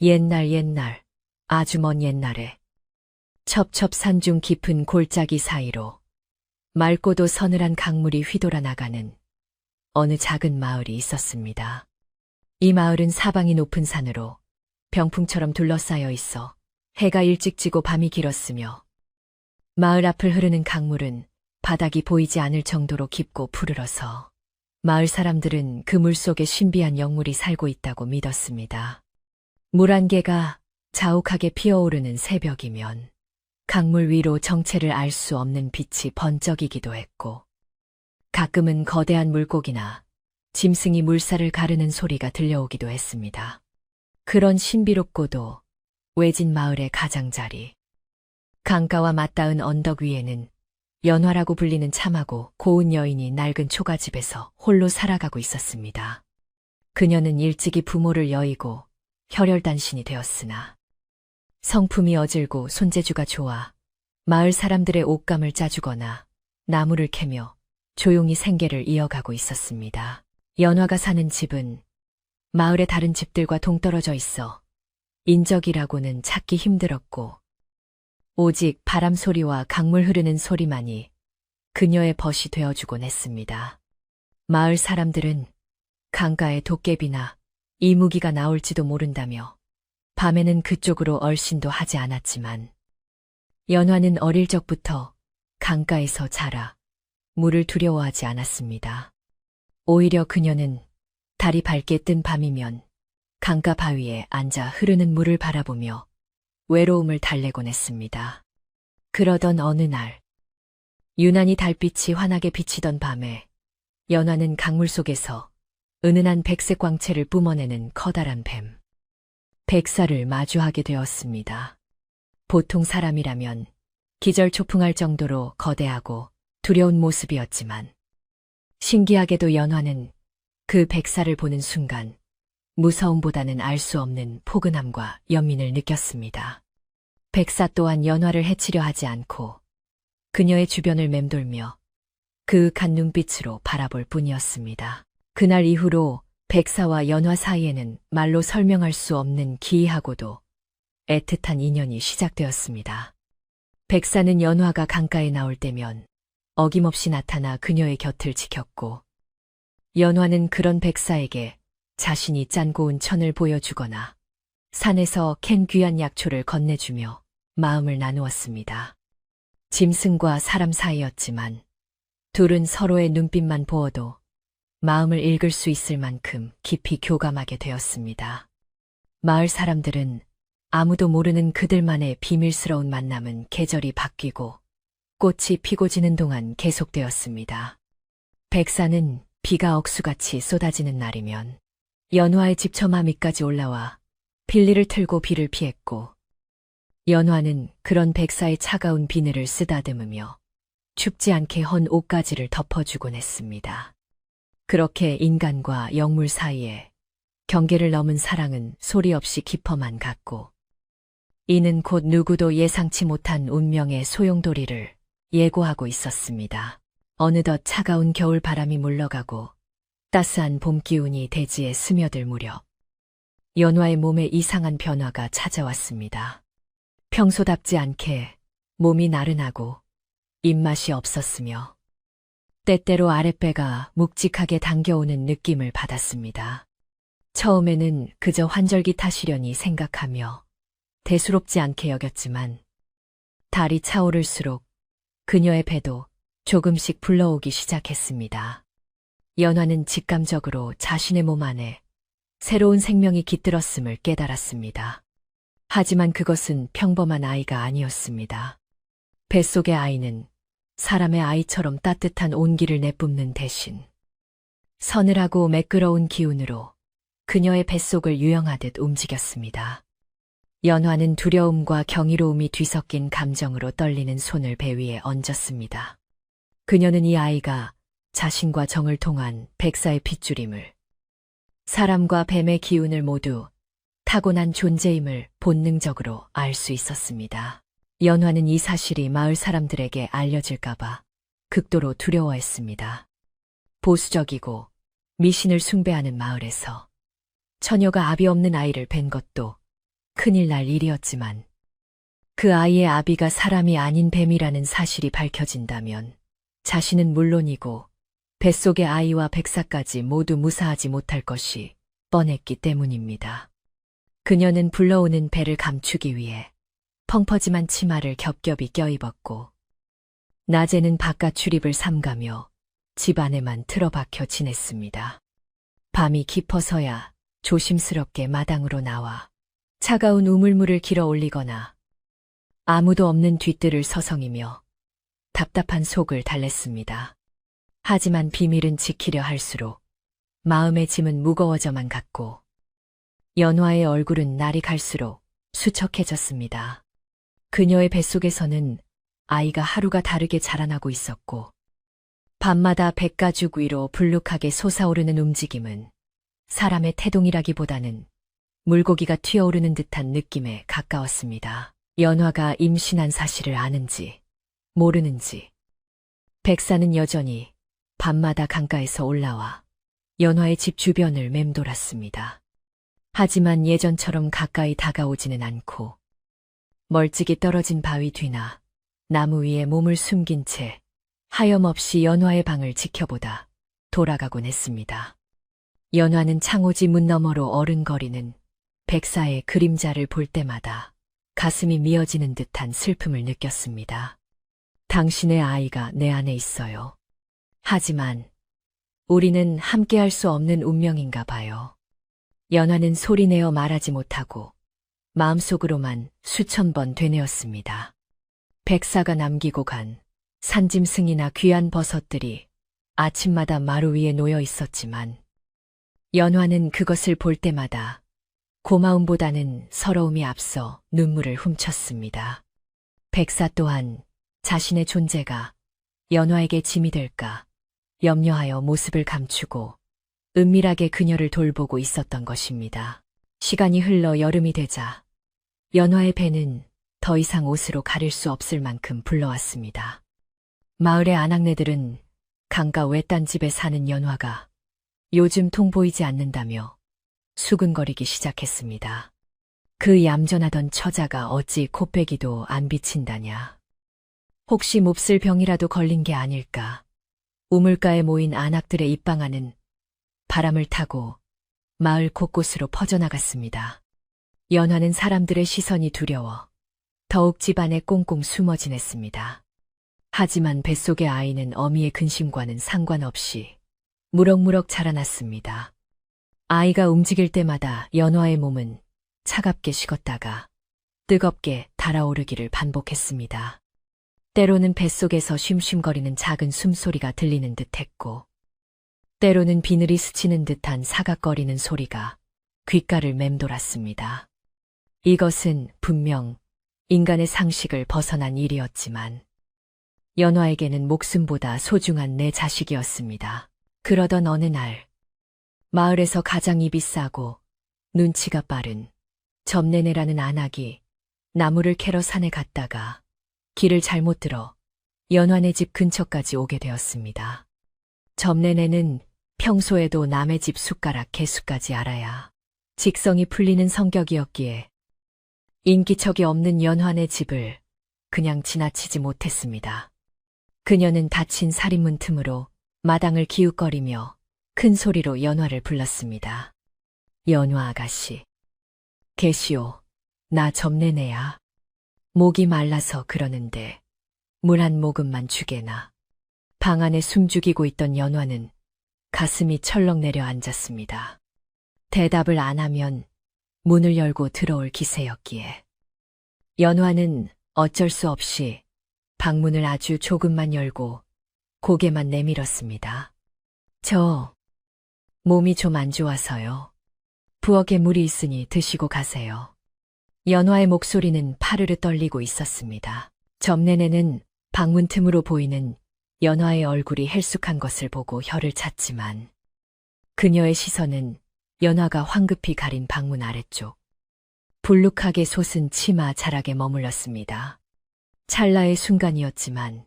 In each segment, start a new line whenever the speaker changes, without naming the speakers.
옛날, 아주 먼 옛날에 첩첩산중 깊은 골짜기 사이로 맑고도 서늘한 강물이 휘돌아 나가는 어느 작은 마을이 있었습니다. 이 마을은 사방이 높은 산으로 병풍처럼 둘러싸여 있어 해가 일찍 지고 밤이 길었으며 마을 앞을 흐르는 강물은 바닥이 보이지 않을 정도로 깊고 푸르러서 마을 사람들은 그 물속에 신비한 영물이 살고 있다고 믿었습니다. 물 한 개가 자욱하게 피어오르는 새벽이면 강물 위로 정체를 알 수 없는 빛이 번쩍이기도 했고 가끔은 거대한 물고기나 짐승이 물살을 가르는 소리가 들려오기도 했습니다. 그런 신비롭고도 외진 마을의 가장자리. 강가와 맞닿은 언덕 위에는 연화라고 불리는 참하고 고운 여인이 낡은 초가집에서 홀로 살아가고 있었습니다. 그녀는 일찍이 부모를 여의고 혈혈단신이 되었으나 성품이 어질고 손재주가 좋아 마을 사람들의 옷감을 짜주거나 나무를 캐며 조용히 생계를 이어가고 있었습니다. 연화가 사는 집은 마을의 다른 집들과 동떨어져 있어 인적이라고는 찾기 힘들었고 오직 바람 소리와 강물 흐르는 소리만이 그녀의 벗이 되어주곤 했습니다. 마을 사람들은 강가에 도깨비나 이무기가 나올지도 모른다며 밤에는 그쪽으로 얼씬도 하지 않았지만 연화는 어릴 적부터 강가에서 자라 물을 두려워하지 않았습니다. 오히려 그녀는 달이 밝게 뜬 밤이면 강가 바위에 앉아 흐르는 물을 바라보며 외로움을 달래곤 했습니다. 그러던 어느 날, 유난히 달빛이 환하게 비치던 밤에 연화는 강물 속에서 은은한 백색 광채를 뿜어내는 커다란 뱀, 백사를 마주하게 되었습니다. 보통 사람이라면 기절초풍할 정도로 거대하고 두려운 모습이었지만 신기하게도 연화는 그 백사를 보는 순간 무서움보다는 알 수 없는 포근함과 연민을 느꼈습니다. 백사 또한 연화를 해치려 하지 않고 그녀의 주변을 맴돌며 그윽한 눈빛으로 바라볼 뿐이었습니다. 그날 이후로 백사와 연화 사이에는 말로 설명할 수 없는 기이하고도 애틋한 인연이 시작되었습니다. 백사는 연화가 강가에 나올 때면 어김없이 나타나 그녀의 곁을 지켰고 연화는 그런 백사에게 자신이 짠 고운 천을 보여주거나 산에서 캔 귀한 약초를 건네주며 마음을 나누었습니다. 짐승과 사람 사이였지만 둘은 서로의 눈빛만 보어도 마음을 읽을 수 있을 만큼 깊이 교감하게 되었습니다. 마을 사람들은 아무도 모르는 그들만의 비밀스러운 만남은 계절이 바뀌고 꽃이 피고 지는 동안 계속되었습니다. 백사는 비가 억수같이 쏟아지는 날이면 연화의 집 처마 밑까지 올라와 빌리를 틀고 비를 피했고 연화는 그런 백사의 차가운 비늘을 쓰다듬으며 춥지 않게 헌 옷가지를 덮어주곤 했습니다. 그렇게 인간과 영물 사이에 경계를 넘은 사랑은 소리 없이 깊어만 갔고 이는 곧 누구도 예상치 못한 운명의 소용돌이를 예고하고 있었습니다. 어느덧 차가운 겨울 바람이 물러가고 따스한 봄 기운이 대지에 스며들 무렵 연화의 몸에 이상한 변화가 찾아왔습니다. 평소답지 않게 몸이 나른하고 입맛이 없었으며 때때로 아랫배가 묵직하게 당겨오는 느낌을 받았습니다. 처음에는 그저 환절기 탓이려니 생각하며 대수롭지 않게 여겼지만 달이 차오를수록 그녀의 배도 조금씩 불러오기 시작했습니다. 연화는 직감적으로 자신의 몸 안에 새로운 생명이 깃들었음을 깨달았습니다. 하지만 그것은 평범한 아이가 아니었습니다. 뱃속의 아이는 사람의 아이처럼 따뜻한 온기를 내뿜는 대신 서늘하고 매끄러운 기운으로 그녀의 뱃속을 유영하듯 움직였습니다. 연화는 두려움과 경이로움이 뒤섞인 감정으로 떨리는 손을 배 위에 얹었습니다. 그녀는 이 아이가 자신과 정을 통한 백사의 핏줄임을, 사람과 뱀의 기운을 모두 타고난 존재임을 본능적으로 알 수 있었습니다. 연화는 이 사실이 마을 사람들에게 알려질까봐 극도로 두려워했습니다. 보수적이고 미신을 숭배하는 마을에서 처녀가 아비 없는 아이를 뵌 것도 큰일 날 일이었지만 그 아이의 아비가 사람이 아닌 뱀이라는 사실이 밝혀진다면 자신은 물론이고 뱃속의 아이와 백사까지 모두 무사하지 못할 것이 뻔했기 때문입니다. 그녀는 불러오는 배를 감추기 위해 펑퍼짐한 치마를 겹겹이 껴입었고 낮에는 바깥 출입을 삼가며 집 안에만 틀어박혀 지냈습니다. 밤이 깊어서야 조심스럽게 마당으로 나와 차가운 우물물을 길어 올리거나 아무도 없는 뒷뜰을 서성이며 답답한 속을 달랬습니다. 하지만 비밀은 지키려 할수록 마음의 짐은 무거워져만 갔고 연화의 얼굴은 날이 갈수록 수척해졌습니다. 그녀의 뱃속에서는 아이가 하루가 다르게 자라나고 있었고 밤마다 백가죽 위로 불룩하게 솟아오르는 움직임은 사람의 태동이라기보다는 물고기가 튀어오르는 듯한 느낌에 가까웠습니다. 연화가 임신한 사실을 아는지 모르는지 백사는 여전히 밤마다 강가에서 올라와 연화의 집 주변을 맴돌았습니다. 하지만 예전처럼 가까이 다가오지는 않고 멀찍이 떨어진 바위 뒤나 나무 위에 몸을 숨긴 채 하염없이 연화의 방을 지켜보다 돌아가곤 했습니다. 연화는 창호지 문 너머로 어른거리는 백사의 그림자를 볼 때마다 가슴이 미어지는 듯한 슬픔을 느꼈습니다. 당신의 아이가 내 안에 있어요. 하지만 우리는 함께할 수 없는 운명인가 봐요. 연화는 소리내어 말하지 못하고 마음속으로만 수천 번 되뇌었습니다. 백사가 남기고 간 산짐승이나 귀한 버섯들이 아침마다 마루 위에 놓여 있었지만 연화는 그것을 볼 때마다 고마움보다는 서러움이 앞서 눈물을 훔쳤습니다. 백사 또한 자신의 존재가 연화에게 짐이 될까 염려하여 모습을 감추고 은밀하게 그녀를 돌보고 있었던 것입니다. 시간이 흘러 여름이 되자 연화의 배는 더 이상 옷으로 가릴 수 없을 만큼 불러왔습니다. 마을의 아낙네들은 강가 외딴 집에 사는 연화가 요즘 통 보이지 않는다며 수근거리기 시작했습니다. 그 얌전하던 처자가 어찌 코빼기도 안 비친다냐. 혹시 몹쓸 병이라도 걸린 게 아닐까. 우물가에 모인 아낙들의 입방아는 바람을 타고 마을 곳곳으로 퍼져나갔습니다. 연화는 사람들의 시선이 두려워 더욱 집안에 꽁꽁 숨어 지냈습니다. 하지만 뱃속의 아이는 어미의 근심과는 상관없이 무럭무럭 자라났습니다. 아이가 움직일 때마다 연화의 몸은 차갑게 식었다가 뜨겁게 달아오르기를 반복했습니다. 때로는 뱃속에서 쉼쉼거리는 작은 숨소리가 들리는 듯했고 때로는 비늘이 스치는 듯한 사각거리는 소리가 귓가를 맴돌았습니다. 이것은 분명 인간의 상식을 벗어난 일이었지만 연화에게는 목숨보다 소중한 내 자식이었습니다. 그러던 어느 날 마을에서 가장 입이 싸고 눈치가 빠른 점네네라는 아낙이 나무를 캐러 산에 갔다가 길을 잘못 들어 연화네 집 근처까지 오게 되었습니다. 점네네는 평소에도 남의 집 숟가락 개수까지 알아야 직성이 풀리는 성격이었기에 인기척이 없는 연화네 집을 그냥 지나치지 못했습니다. 그녀는 닫힌 살인문 틈으로 마당을 기웃거리며 큰 소리로 연화를 불렀습니다. 연화 아가씨. 계시오. 나 점네네야. 목이 말라서 그러는데 물 한 모금만 주게나. 방 안에 숨죽이고 있던 연화는 가슴이 철렁 내려앉았습니다. 대답을 안 하면 문을 열고 들어올 기세였기에. 연화는 어쩔 수 없이 방문을 아주 조금만 열고 고개만 내밀었습니다. 저 몸이 좀 안 좋아서요. 부엌에 물이 있으니 드시고 가세요. 연화의 목소리는 파르르 떨리고 있었습니다. 점네네는 방문 틈으로 보이는 연화의 얼굴이 헬쑥한 것을 보고 혀를 찼지만 그녀의 시선은 연화가 황급히 가린 방문 아래쪽 불룩하게 솟은 치마 자락에 머물렀습니다. 찰나의 순간이었지만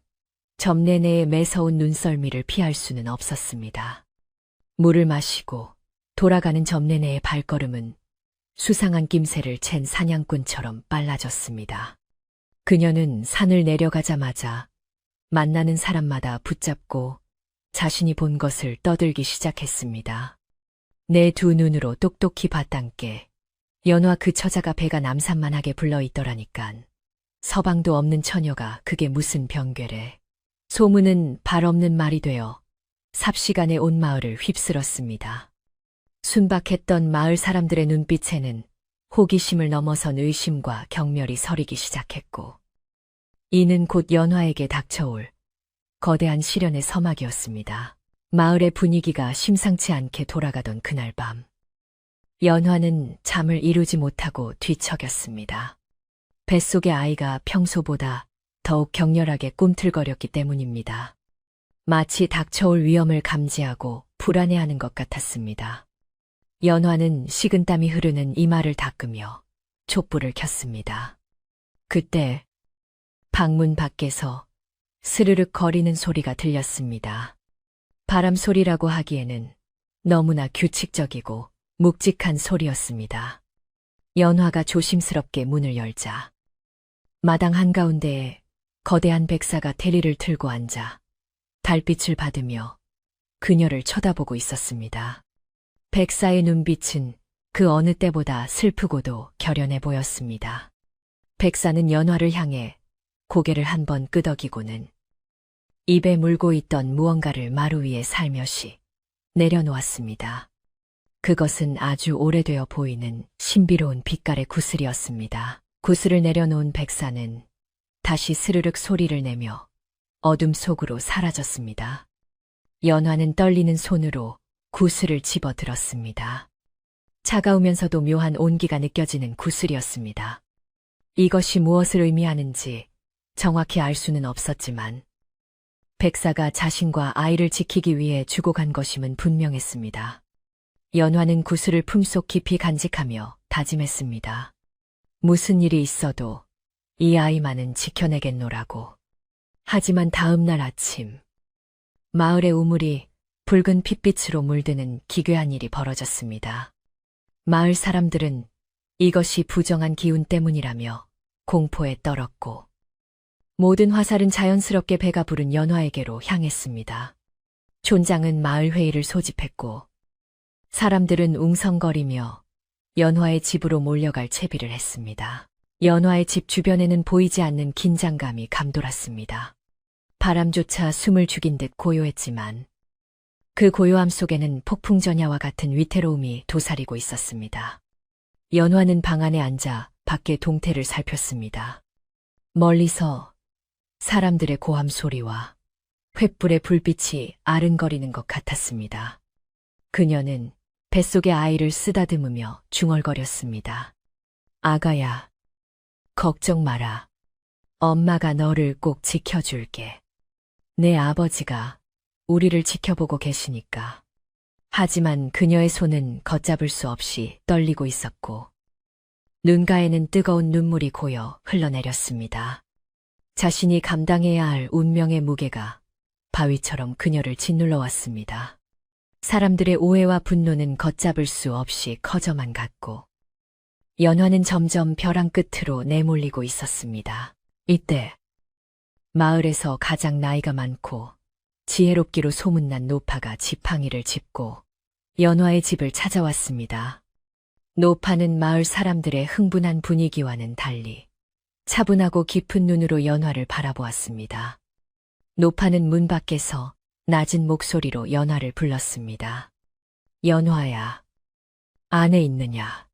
점네네의 매서운 눈썰미를 피할 수는 없었습니다. 물을 마시고 돌아가는 점네네의 발걸음은 수상한 낌새를 챈 사냥꾼처럼 빨라졌습니다. 그녀는 산을 내려가자마자 만나는 사람마다 붙잡고 자신이 본 것을 떠들기 시작했습니다. 내 두 눈으로 똑똑히 봤단께 연화 그 처자가 배가 남산만하게 불러있더라니깐. 서방도 없는 처녀가 그게 무슨 병괴래. 소문은 발 없는 말이 되어 삽시간에 온 마을을 휩쓸었습니다. 순박했던 마을 사람들의 눈빛에는 호기심을 넘어선 의심과 경멸이 서리기 시작했고, 이는 곧 연화에게 닥쳐올 거대한 시련의 서막이었습니다. 마을의 분위기가 심상치 않게 돌아가던 그날 밤, 연화는 잠을 이루지 못하고 뒤척였습니다. 뱃속의 아이가 평소보다 더욱 격렬하게 꿈틀거렸기 때문입니다. 마치 닥쳐올 위험을 감지하고 불안해하는 것 같았습니다. 연화는 식은땀이 흐르는 이마를 닦으며 촛불을 켰습니다. 그때 방문 밖에서 스르륵 거리는 소리가 들렸습니다. 바람 소리라고 하기에는 너무나 규칙적이고 묵직한 소리였습니다. 연화가 조심스럽게 문을 열자 마당 한가운데에 거대한 백사가 대리를 틀고 앉아 달빛을 받으며 그녀를 쳐다보고 있었습니다. 백사의 눈빛은 그 어느 때보다 슬프고도 결연해 보였습니다. 백사는 연화를 향해 고개를 한번 끄덕이고는 입에 물고 있던 무언가를 마루 위에 살며시 내려놓았습니다. 그것은 아주 오래되어 보이는 신비로운 빛깔의 구슬이었습니다. 구슬을 내려놓은 백사는 다시 스르륵 소리를 내며 어둠 속으로 사라졌습니다. 연화는 떨리는 손으로 구슬을 집어들었습니다. 차가우면서도 묘한 온기가 느껴지는 구슬이었습니다. 이것이 무엇을 의미하는지 정확히 알 수는 없었지만 백사가 자신과 아이를 지키기 위해 주고 간 것임은 분명했습니다. 연화는 구슬을 품속 깊이 간직하며 다짐했습니다. 무슨 일이 있어도 이 아이만은 지켜내겠노라고. 하지만 다음 날 아침, 마을의 우물이 붉은 핏빛으로 물드는 기괴한 일이 벌어졌습니다. 마을 사람들은 이것이 부정한 기운 때문이라며 공포에 떨었고, 모든 화살은 자연스럽게 배가 부른 연화에게로 향했습니다. 촌장은 마을 회의를 소집했고, 사람들은 웅성거리며 연화의 집으로 몰려갈 채비를 했습니다. 연화의 집 주변에는 보이지 않는 긴장감이 감돌았습니다. 바람조차 숨을 죽인 듯 고요했지만 그 고요함 속에는 폭풍전야와 같은 위태로움이 도사리고 있었습니다. 연화는 방 안에 앉아 밖의 동태를 살폈습니다. 멀리서 사람들의 고함 소리와 횃불의 불빛이 아른거리는 것 같았습니다. 그녀는 뱃속의 아이를 쓰다듬으며 중얼거렸습니다. 아가야, 걱정 마라. 엄마가 너를 꼭 지켜줄게. 내 아버지가 우리를 지켜보고 계시니까. 하지만 그녀의 손은 걷잡을 수 없이 떨리고 있었고 눈가에는 뜨거운 눈물이 고여 흘러내렸습니다. 자신이 감당해야 할 운명의 무게가 바위처럼 그녀를 짓눌러 왔습니다. 사람들의 오해와 분노는 걷잡을 수 없이 커져만 갔고 연화는 점점 벼랑 끝으로 내몰리고 있었습니다. 이때 마을에서 가장 나이가 많고 지혜롭기로 소문난 노파가 지팡이를 짚고 연화의 집을 찾아왔습니다. 노파는 마을 사람들의 흥분한 분위기와는 달리 차분하고 깊은 눈으로 연화를 바라보았습니다. 노파는 문 밖에서 낮은 목소리로 연화를 불렀습니다. 연화야, 안에 있느냐?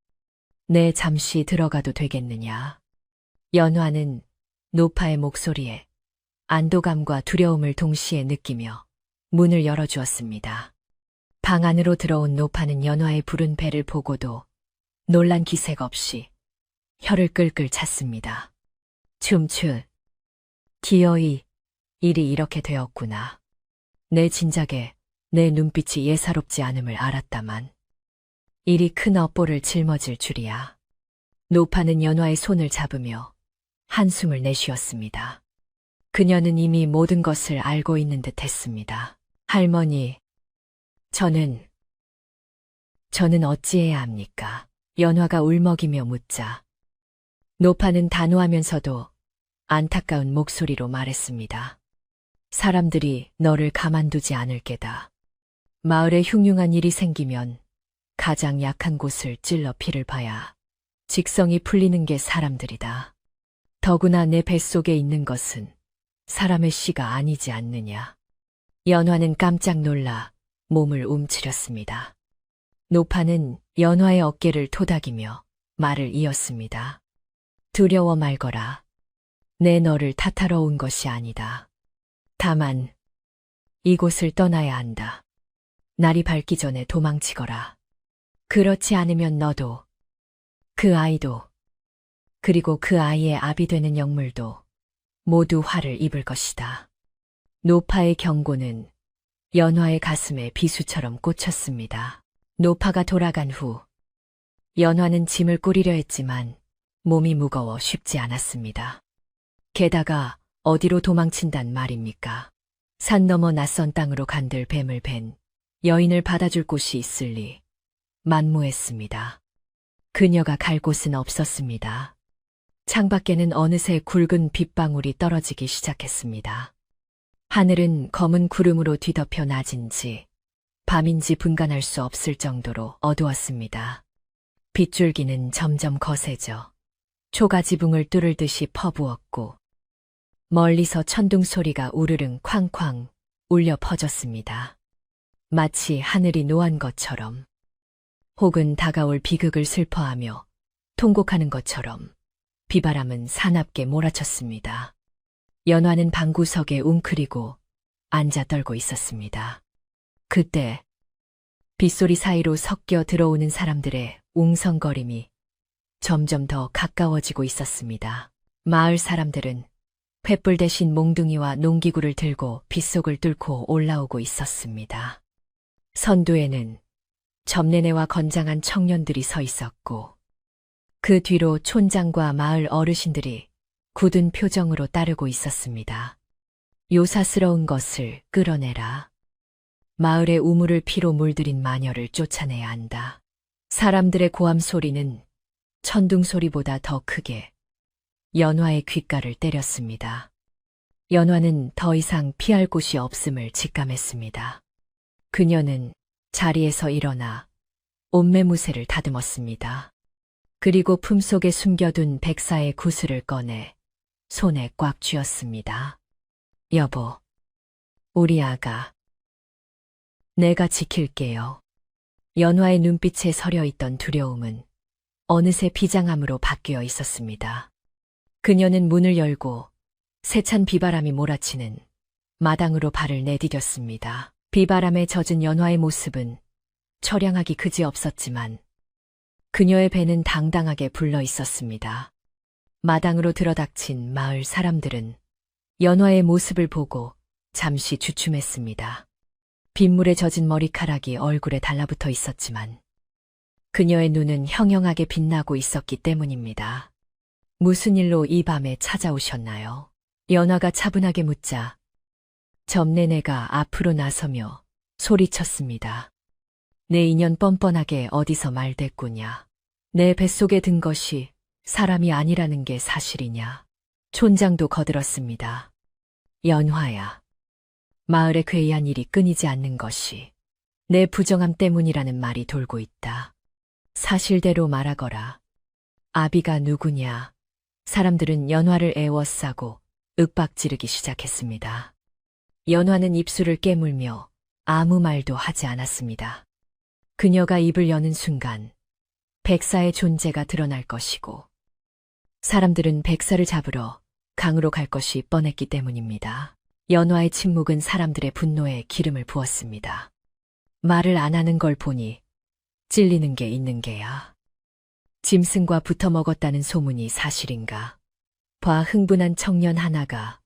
내 잠시 들어가도 되겠느냐? 연화는 노파의 목소리에 안도감과 두려움을 동시에 느끼며 문을 열어주었습니다. 방 안으로 들어온 노파는 연화의 부른 배를 보고도 놀란 기색 없이 혀를 끌끌 찼습니다. 춤추, 기어이, 일이 이렇게 되었구나. 내 진작에 내 눈빛이 예사롭지 않음을 알았다만 일이 큰 업보를 짊어질 줄이야. 노파는 연화의 손을 잡으며 한숨을 내쉬었습니다. 그녀는 이미 모든 것을 알고 있는 듯 했습니다. 할머니, 저는 어찌해야 합니까? 연화가 울먹이며 묻자 노파는 단호하면서도 안타까운 목소리로 말했습니다. 사람들이 너를 가만두지 않을 게다. 마을에 흉흉한 일이 생기면 가장 약한 곳을 찔러 피를 봐야 직성이 풀리는 게 사람들이다. 더구나 내 뱃속에 있는 것은 사람의 씨가 아니지 않느냐. 연화는 깜짝 놀라 몸을 움츠렸습니다. 노파는 연화의 어깨를 토닥이며 말을 이었습니다. 두려워 말거라. 내 너를 탓하러 온 것이 아니다. 다만 이곳을 떠나야 한다. 날이 밝기 전에 도망치거라. 그렇지 않으면 너도, 그 아이도, 그리고 그 아이의 압이 되는 영물도 모두 화를 입을 것이다. 노파의 경고는 연화의 가슴에 비수처럼 꽂혔습니다. 노파가 돌아간 후 연화는 짐을 꾸리려 했지만 몸이 무거워 쉽지 않았습니다. 게다가 어디로 도망친단 말입니까? 산 너머 낯선 땅으로 간들 뱀을 벤 여인을 받아줄 곳이 있을리 만무했습니다. 그녀가 갈 곳은 없었습니다. 창밖에는 어느새 굵은 빗방울이 떨어지기 시작했습니다. 하늘은 검은 구름으로 뒤덮여 낮인지 밤인지 분간할 수 없을 정도로 어두웠습니다. 빗줄기는 점점 거세져 초가지붕을 뚫을 듯이 퍼부었고 멀리서 천둥 소리가 우르릉 쾅쾅 울려 퍼졌습니다. 마치 하늘이 노한 것처럼 혹은 다가올 비극을 슬퍼하며 통곡하는 것처럼 비바람은 사납게 몰아쳤습니다. 연화는 방구석에 웅크리고 앉아 떨고 있었습니다. 그때 빗소리 사이로 섞여 들어오는 사람들의 웅성거림이 점점 더 가까워지고 있었습니다. 마을 사람들은 횃불 대신 몽둥이와 농기구를 들고 빗속을 뚫고 올라오고 있었습니다. 선두에는 점례네와 건장한 청년들이 서 있었고 그 뒤로 촌장과 마을 어르신들이 굳은 표정으로 따르고 있었습니다. 요사스러운 것을 끌어내라. 마을의 우물을 피로 물들인 마녀를 쫓아내야 한다. 사람들의 고함 소리는 천둥 소리보다 더 크게 연화의 귓가를 때렸습니다. 연화는 더 이상 피할 곳이 없음을 직감했습니다. 그녀는 자리에서 일어나 옷매무새를 다듬었습니다. 그리고 품속에 숨겨둔 백사의 구슬을 꺼내 손에 꽉 쥐었습니다. 여보, 우리 아가. 내가 지킬게요. 연화의 눈빛에 서려있던 두려움은 어느새 비장함으로 바뀌어 있었습니다. 그녀는 문을 열고 세찬 비바람이 몰아치는 마당으로 발을 내디뎠습니다. 비바람에 젖은 연화의 모습은 처량하기 그지없었지만 그녀의 배는 당당하게 불러 있었습니다. 마당으로 들어닥친 마을 사람들은 연화의 모습을 보고 잠시 주춤했습니다. 빗물에 젖은 머리카락이 얼굴에 달라붙어 있었지만 그녀의 눈은 형형하게 빛나고 있었기 때문입니다. 무슨 일로 이 밤에 찾아오셨나요? 연화가 차분하게 묻자 점례네가 앞으로 나서며 소리쳤습니다. 내 인연 뻔뻔하게 어디서 말댔구냐. 내 뱃속에 든 것이 사람이 아니라는 게 사실이냐. 촌장도 거들었습니다. 연화야. 마을에 괴이한 일이 끊이지 않는 것이 내 부정함 때문이라는 말이 돌고 있다. 사실대로 말하거라. 아비가 누구냐. 사람들은 연화를 애워싸고 윽박지르기 시작했습니다. 연화는 입술을 깨물며 아무 말도 하지 않았습니다. 그녀가 입을 여는 순간 백사의 존재가 드러날 것이고 사람들은 백사를 잡으러 강으로 갈 것이 뻔했기 때문입니다. 연화의 침묵은 사람들의 분노에 기름을 부었습니다. 말을 안 하는 걸 보니 찔리는 게 있는 게야. 짐승과 붙어 먹었다는 소문이 사실인가. 봐 흥분한 청년 하나가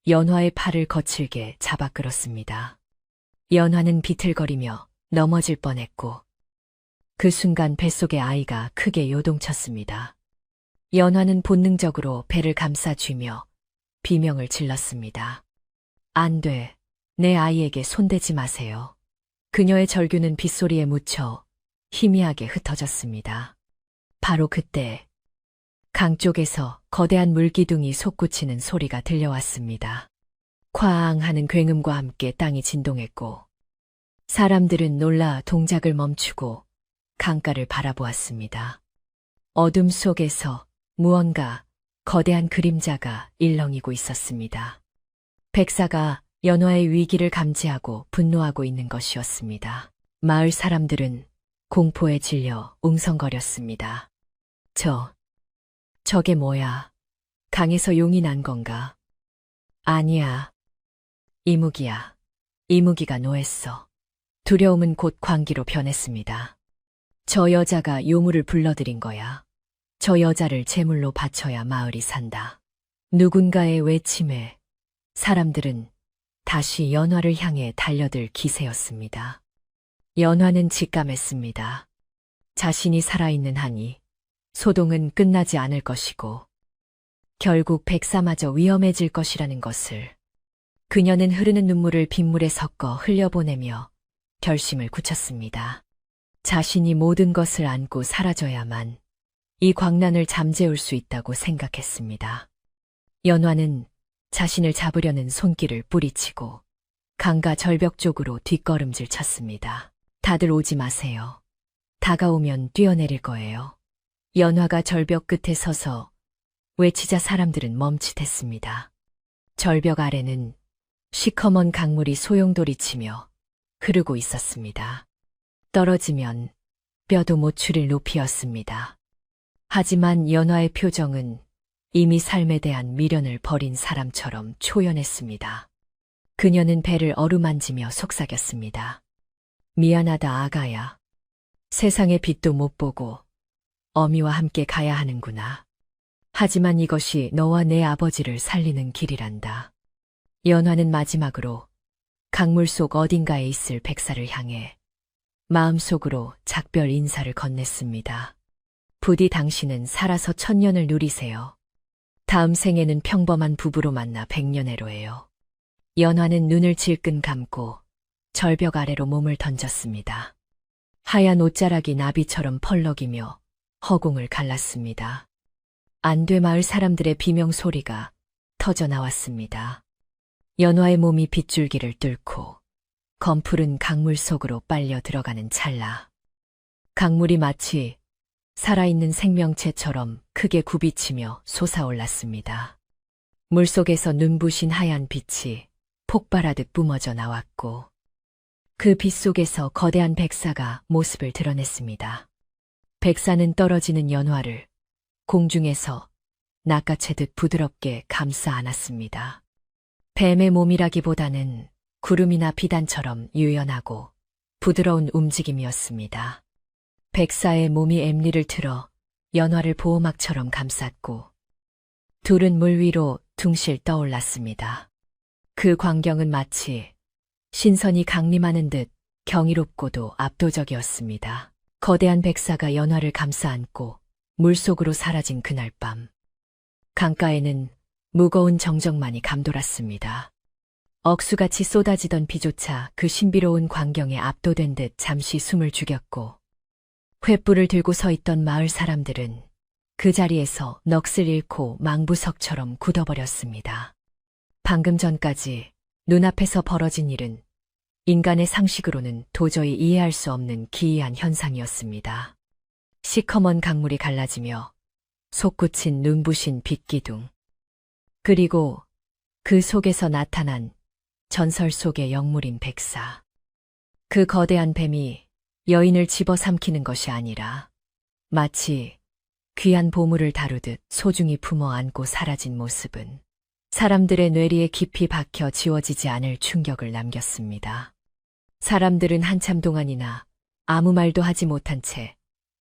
연화의 팔을 거칠게 잡아 끌었습니다. 연화는 비틀거리며 넘어질 뻔했고 그 순간 뱃속의 아이가 크게 요동쳤습니다. 연화는 본능적으로 배를 감싸쥐며 비명을 질렀습니다. 안 돼. 내 아이에게 손대지 마세요. 그녀의 절규는 빗소리에 묻혀 희미하게 흩어졌습니다. 바로 그때 강 쪽에서 거대한 물기둥이 솟구치는 소리가 들려왔습니다. 쾅 하는 굉음과 함께 땅이 진동했고 사람들은 놀라 동작을 멈추고 강가를 바라보았습니다. 어둠 속에서 무언가 거대한 그림자가 일렁이고 있었습니다. 백사가 연화의 위기를 감지하고 분노하고 있는 것이었습니다. 마을 사람들은 공포에 질려 웅성거렸습니다. 저게 뭐야? 강에서 용이 난 건가? 아니야. 이무기야. 이무기가 노했어. 두려움은 곧 광기로 변했습니다. 저 여자가 요물을 불러들인 거야. 저 여자를 제물로 바쳐야 마을이 산다. 누군가의 외침에 사람들은 다시 연화를 향해 달려들 기세였습니다. 연화는 직감했습니다. 자신이 살아있는 한이 소동은 끝나지 않을 것이고 결국 백사마저 위험해질 것이라는 것을. 그녀는 흐르는 눈물을 빗물에 섞어 흘려보내며 결심을 굳혔습니다. 자신이 모든 것을 안고 사라져야만 이 광란을 잠재울 수 있다고 생각했습니다. 연화는 자신을 잡으려는 손길을 뿌리치고 강가 절벽 쪽으로 뒷걸음질 쳤습니다. 다들 오지 마세요. 다가오면 뛰어내릴 거예요. 연화가 절벽 끝에 서서 외치자 사람들은 멈칫했습니다. 절벽 아래는 시커먼 강물이 소용돌이치며 흐르고 있었습니다. 떨어지면 뼈도 못 추릴 높이였습니다. 하지만 연화의 표정은 이미 삶에 대한 미련을 버린 사람처럼 초연했습니다. 그녀는 배를 어루만지며 속삭였습니다. 미안하다 아가야. 세상의 빛도 못 보고 어미와 함께 가야 하는구나. 하지만 이것이 너와 내 아버지를 살리는 길이란다. 연화는 마지막으로 강물 속 어딘가에 있을 백사를 향해 마음속으로 작별 인사를 건넸습니다. 부디 당신은 살아서 천년을 누리세요. 다음 생에는 평범한 부부로 만나 백년해로해요. 연화는 눈을 질끈 감고 절벽 아래로 몸을 던졌습니다. 하얀 옷자락이 나비처럼 펄럭이며 허공을 갈랐습니다. 안돼 마을 사람들의 비명 소리가 터져 나왔습니다. 연화의 몸이 빗줄기를 뚫고 검푸른 강물 속으로 빨려 들어가는 찰나. 강물이 마치 살아있는 생명체처럼 크게 굽이치며 솟아올랐습니다. 물속에서 눈부신 하얀 빛이 폭발하듯 뿜어져 나왔고 그 빛 속에서 거대한 백사가 모습을 드러냈습니다. 백사는 떨어지는 연화를 공중에서 낚아채듯 부드럽게 감싸 안았습니다. 뱀의 몸이라기보다는 구름이나 비단처럼 유연하고 부드러운 움직임이었습니다. 백사의 몸이 엠리를 틀어 연화를 보호막처럼 감쌌고 둘은 물 위로 둥실 떠올랐습니다. 그 광경은 마치 신선이 강림하는 듯 경이롭고도 압도적이었습니다. 거대한 백사가 연화를 감싸 안고 물속으로 사라진 그날 밤. 강가에는 무거운 정적만이 감돌았습니다. 억수같이 쏟아지던 비조차 그 신비로운 광경에 압도된 듯 잠시 숨을 죽였고 횃불을 들고 서 있던 마을 사람들은 그 자리에서 넋을 잃고 망부석처럼 굳어버렸습니다. 방금 전까지 눈앞에서 벌어진 일은 인간의 상식으로는 도저히 이해할 수 없는 기이한 현상이었습니다. 시커먼 강물이 갈라지며 솟구친 눈부신 빛기둥. 그리고 그 속에서 나타난 전설 속의 영물인 백사. 그 거대한 뱀이 여인을 집어삼키는 것이 아니라 마치 귀한 보물을 다루듯 소중히 품어 안고 사라진 모습은 사람들의 뇌리에 깊이 박혀 지워지지 않을 충격을 남겼습니다. 사람들은 한참 동안이나 아무 말도 하지 못한 채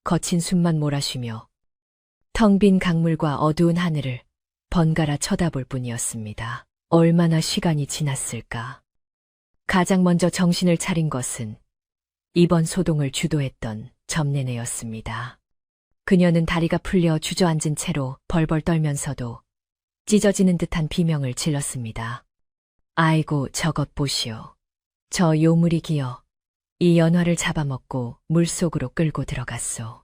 거친 숨만 몰아쉬며 텅 빈 강물과 어두운 하늘을 번갈아 쳐다볼 뿐이었습니다. 얼마나 시간이 지났을까? 가장 먼저 정신을 차린 것은 이번 소동을 주도했던 점례네였습니다. 그녀는 다리가 풀려 주저앉은 채로 벌벌 떨면서도 찢어지는 듯한 비명을 질렀습니다. 아이고 저것 보시오. 저 요물이 기어 이 연화를 잡아먹고 물속으로 끌고 들어갔소.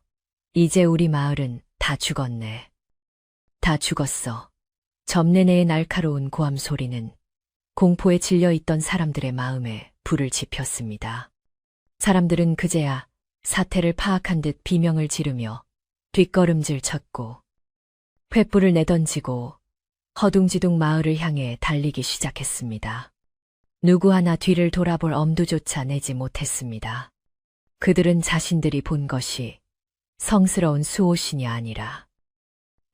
이제 우리 마을은 다 죽었네. 다 죽었어. 점내내의 날카로운 고함 소리는 공포에 질려 있던 사람들의 마음에 불을 지폈습니다. 사람들은 그제야 사태를 파악한 듯 비명을 지르며 뒷걸음질 쳤고 횃불을 내던지고 허둥지둥 마을을 향해 달리기 시작했습니다. 누구 하나 뒤를 돌아볼 엄두조차 내지 못했습니다. 그들은 자신들이 본 것이 성스러운 수호신이 아니라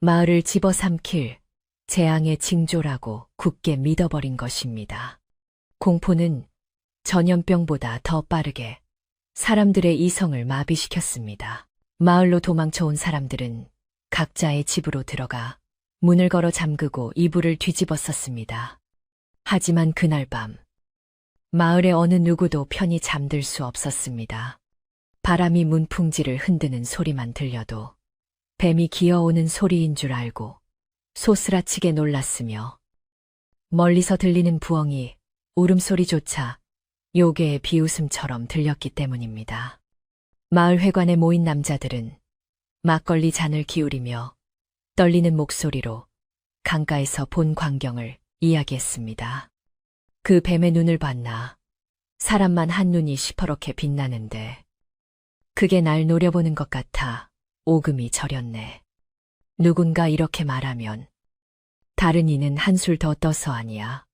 마을을 집어삼킬 재앙의 징조라고 굳게 믿어버린 것입니다. 공포는 전염병보다 더 빠르게 사람들의 이성을 마비시켰습니다. 마을로 도망쳐온 사람들은 각자의 집으로 들어가 문을 걸어 잠그고 이불을 뒤집어 썼습니다. 하지만 그날 밤 마을의 어느 누구도 편히 잠들 수 없었습니다. 바람이 문풍지를 흔드는 소리만 들려도 뱀이 기어오는 소리인 줄 알고 소스라치게 놀랐으며 멀리서 들리는 부엉이 울음소리조차 요괴의 비웃음처럼 들렸기 때문입니다. 마을 회관에 모인 남자들은 막걸리 잔을 기울이며 떨리는 목소리로 강가에서 본 광경을 이야기했습니다. 그 뱀의 눈을 봤나 사람만 한눈이 시퍼렇게 빛나는데 그게 날 노려보는 것 같아 오금이 저렸네. 누군가 이렇게 말하면 다른 이는 한술 더 떠서 아니야.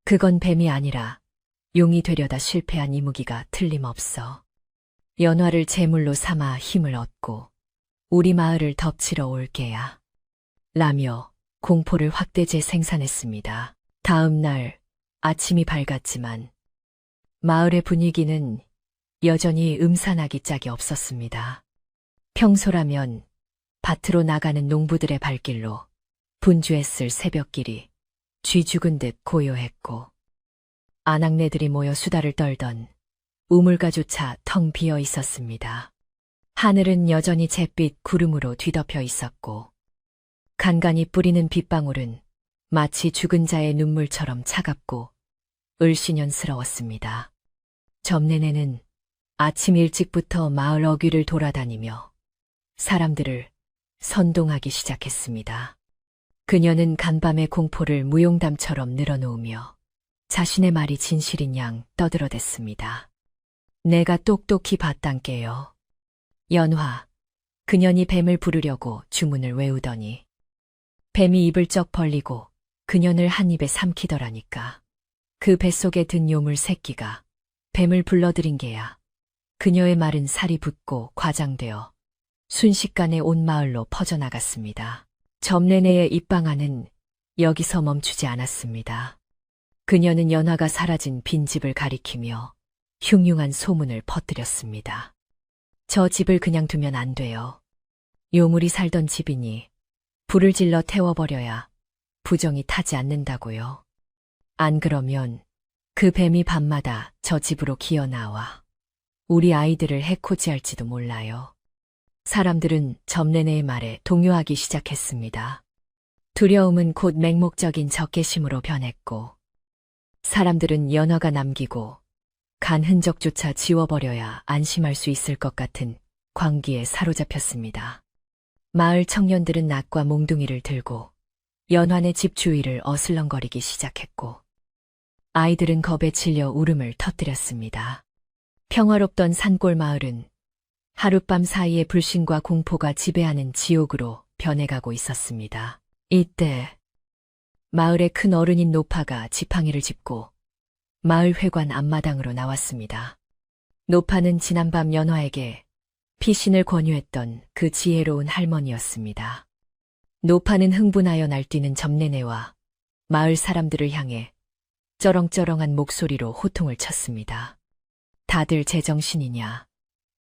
그건 뱀이 아니라 용이 되려다 실패한 이무기가 틀림없어. 연화를 제물로 삼아 힘을 얻고 우리 마을을 덮치러 올 게야. 라며 공포를 확대 재생산했습니다. 다음 날 아침이 밝았지만 마을의 분위기는 여전히 음산하기 짝이 없었습니다. 평소라면 밭으로 나가는 농부들의 발길로 분주했을 새벽길이 쥐 죽은 듯 고요했고 아낙네들이 모여 수다를 떨던 우물가조차 텅 비어 있었습니다. 하늘은 여전히 잿빛 구름으로 뒤덮여 있었고 간간히 뿌리는 빗방울은 마치 죽은 자의 눈물처럼 차갑고 을씨년스러웠습니다. 점내내는 아침 일찍부터 마을 어귀를 돌아다니며 사람들을 선동하기 시작했습니다. 그녀는 간밤의 공포를 무용담처럼 늘어놓으며 자신의 말이 진실인 양 떠들어댔습니다. 내가 똑똑히 봤단께요. 연화, 그년이 뱀을 부르려고 주문을 외우더니 뱀이 입을 쩍 벌리고 그년을 한 입에 삼키더라니까. 그 뱃속에 든 요물 새끼가 뱀을 불러들인 게야. 그녀의 말은 살이 붙고 과장되어 순식간에 온 마을로 퍼져나갔습니다. 점내내의 입방아는 여기서 멈추지 않았습니다. 그녀는 연화가 사라진 빈집을 가리키며 흉흉한 소문을 퍼뜨렸습니다. 저 집을 그냥 두면 안 돼요. 요물이 살던 집이니 불을 질러 태워버려야 부정이 타지 않는다고요. 안 그러면 그 뱀이 밤마다 저 집으로 기어나와 우리 아이들을 해코지할지도 몰라요. 사람들은 점내내의 말에 동요하기 시작했습니다. 두려움은 곧 맹목적인 적개심으로 변했고 사람들은 연화가 남기고 간 흔적조차 지워버려야 안심할 수 있을 것 같은 광기에 사로잡혔습니다. 마을 청년들은 낫과 몽둥이를 들고 연환의 집 주위를 어슬렁거리기 시작했고 아이들은 겁에 질려 울음을 터뜨렸습니다. 평화롭던 산골 마을은 하룻밤 사이에 불신과 공포가 지배하는 지옥으로 변해가고 있었습니다. 이때 마을의 큰 어른인 노파가 지팡이를 짚고 마을 회관 앞마당으로 나왔습니다. 노파는 지난밤 연화에게 피신을 권유했던 그 지혜로운 할머니였습니다. 노파는 흥분하여 날뛰는 점내내와 마을 사람들을 향해 쩌렁쩌렁한 목소리로 호통을 쳤습니다. 다들 제정신이냐?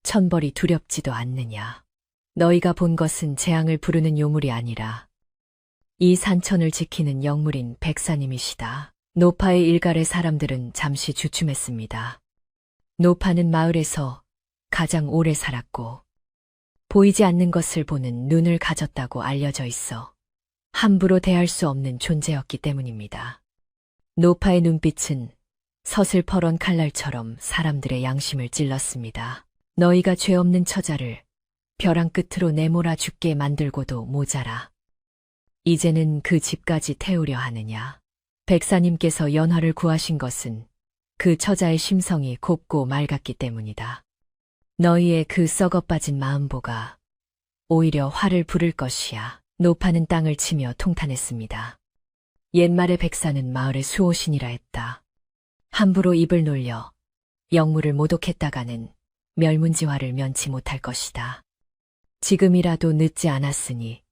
천벌이 두렵지도 않느냐? 너희가 본 것은 재앙을 부르는 요물이 아니라 이 산천을 지키는 영물인 백사님이시다. 노파의 일갈의 사람들은 잠시 주춤했습니다. 노파는 마을에서 가장 오래 살았고 보이지 않는 것을 보는 눈을 가졌다고 알려져 있어 함부로 대할 수 없는 존재였기 때문입니다. 노파의 눈빛은 서슬퍼런 칼날처럼 사람들의 양심을 찔렀습니다. 너희가 죄 없는 처자를 벼랑 끝으로 내몰아 죽게 만들고도 모자라. 이제는 그 집까지 태우려 하느냐. 백사님께서 연화를 구하신 것은 그 처자의 심성이 곱고 맑았기 때문이다. 너희의 그 썩어빠진 마음보가 오히려 화를 부를 것이야. 노파는 땅을 치며 통탄했습니다. 옛말에 백사는 마을의 수호신이라 했다. 함부로 입을 놀려 영무를 모독했다가는 멸문지화를 면치 못할 것이다. 지금이라도 늦지 않았으니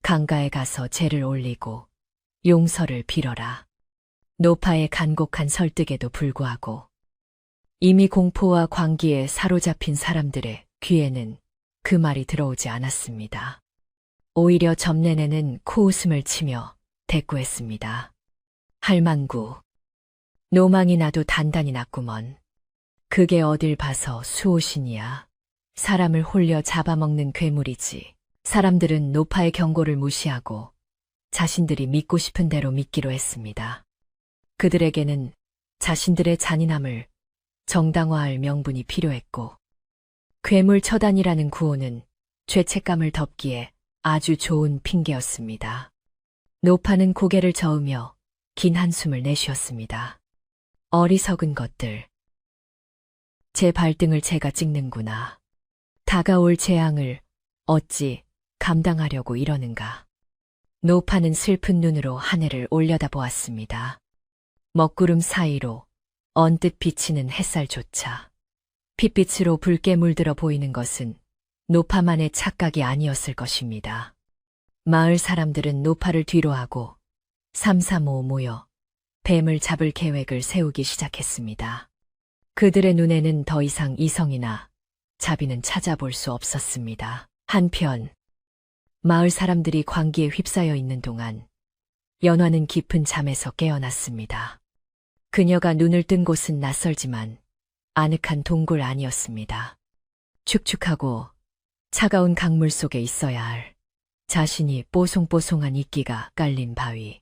강가에 가서 제를 올리고 용서를 빌어라. 노파의 간곡한 설득에도 불구하고 이미 공포와 광기에 사로잡힌 사람들의 귀에는 그 말이 들어오지 않았습니다. 오히려 점내내는 코웃음을 치며 대꾸했습니다. 할망구, 노망이 나도 단단히 났구먼. 그게 어딜 봐서 수호신이야. 사람을 홀려 잡아먹는 괴물이지. 사람들은 노파의 경고를 무시하고 자신들이 믿고 싶은 대로 믿기로 했습니다. 그들에게는 자신들의 잔인함을 정당화할 명분이 필요했고 괴물 처단이라는 구호는 죄책감을 덮기에 아주 좋은 핑계였습니다. 노파는 고개를 저으며 긴 한숨을 내쉬었습니다. 어리석은 것들. 제 발등을 제가 찍는구나. 다가올 재앙을 어찌 감당하려고 이러는가. 노파는 슬픈 눈으로 하늘을 올려다보았습니다. 먹구름 사이로 언뜻 비치는 햇살조차 핏빛으로 붉게 물들어 보이는 것은 노파만의 착각이 아니었을 것입니다. 마을 사람들은 노파를 뒤로하고 삼삼오오 모여 뱀을 잡을 계획을 세우기 시작했습니다. 그들의 눈에는 더 이상 이성이나 자비는 찾아볼 수 없었습니다. 한편 마을 사람들이 광기에 휩싸여 있는 동안 연화는 깊은 잠에서 깨어났습니다. 그녀가 눈을 뜬 곳은 낯설지만 아늑한 동굴 안이었습니다. 축축하고 차가운 강물 속에 있어야 할 자신이 뽀송뽀송한 이끼가 깔린 바위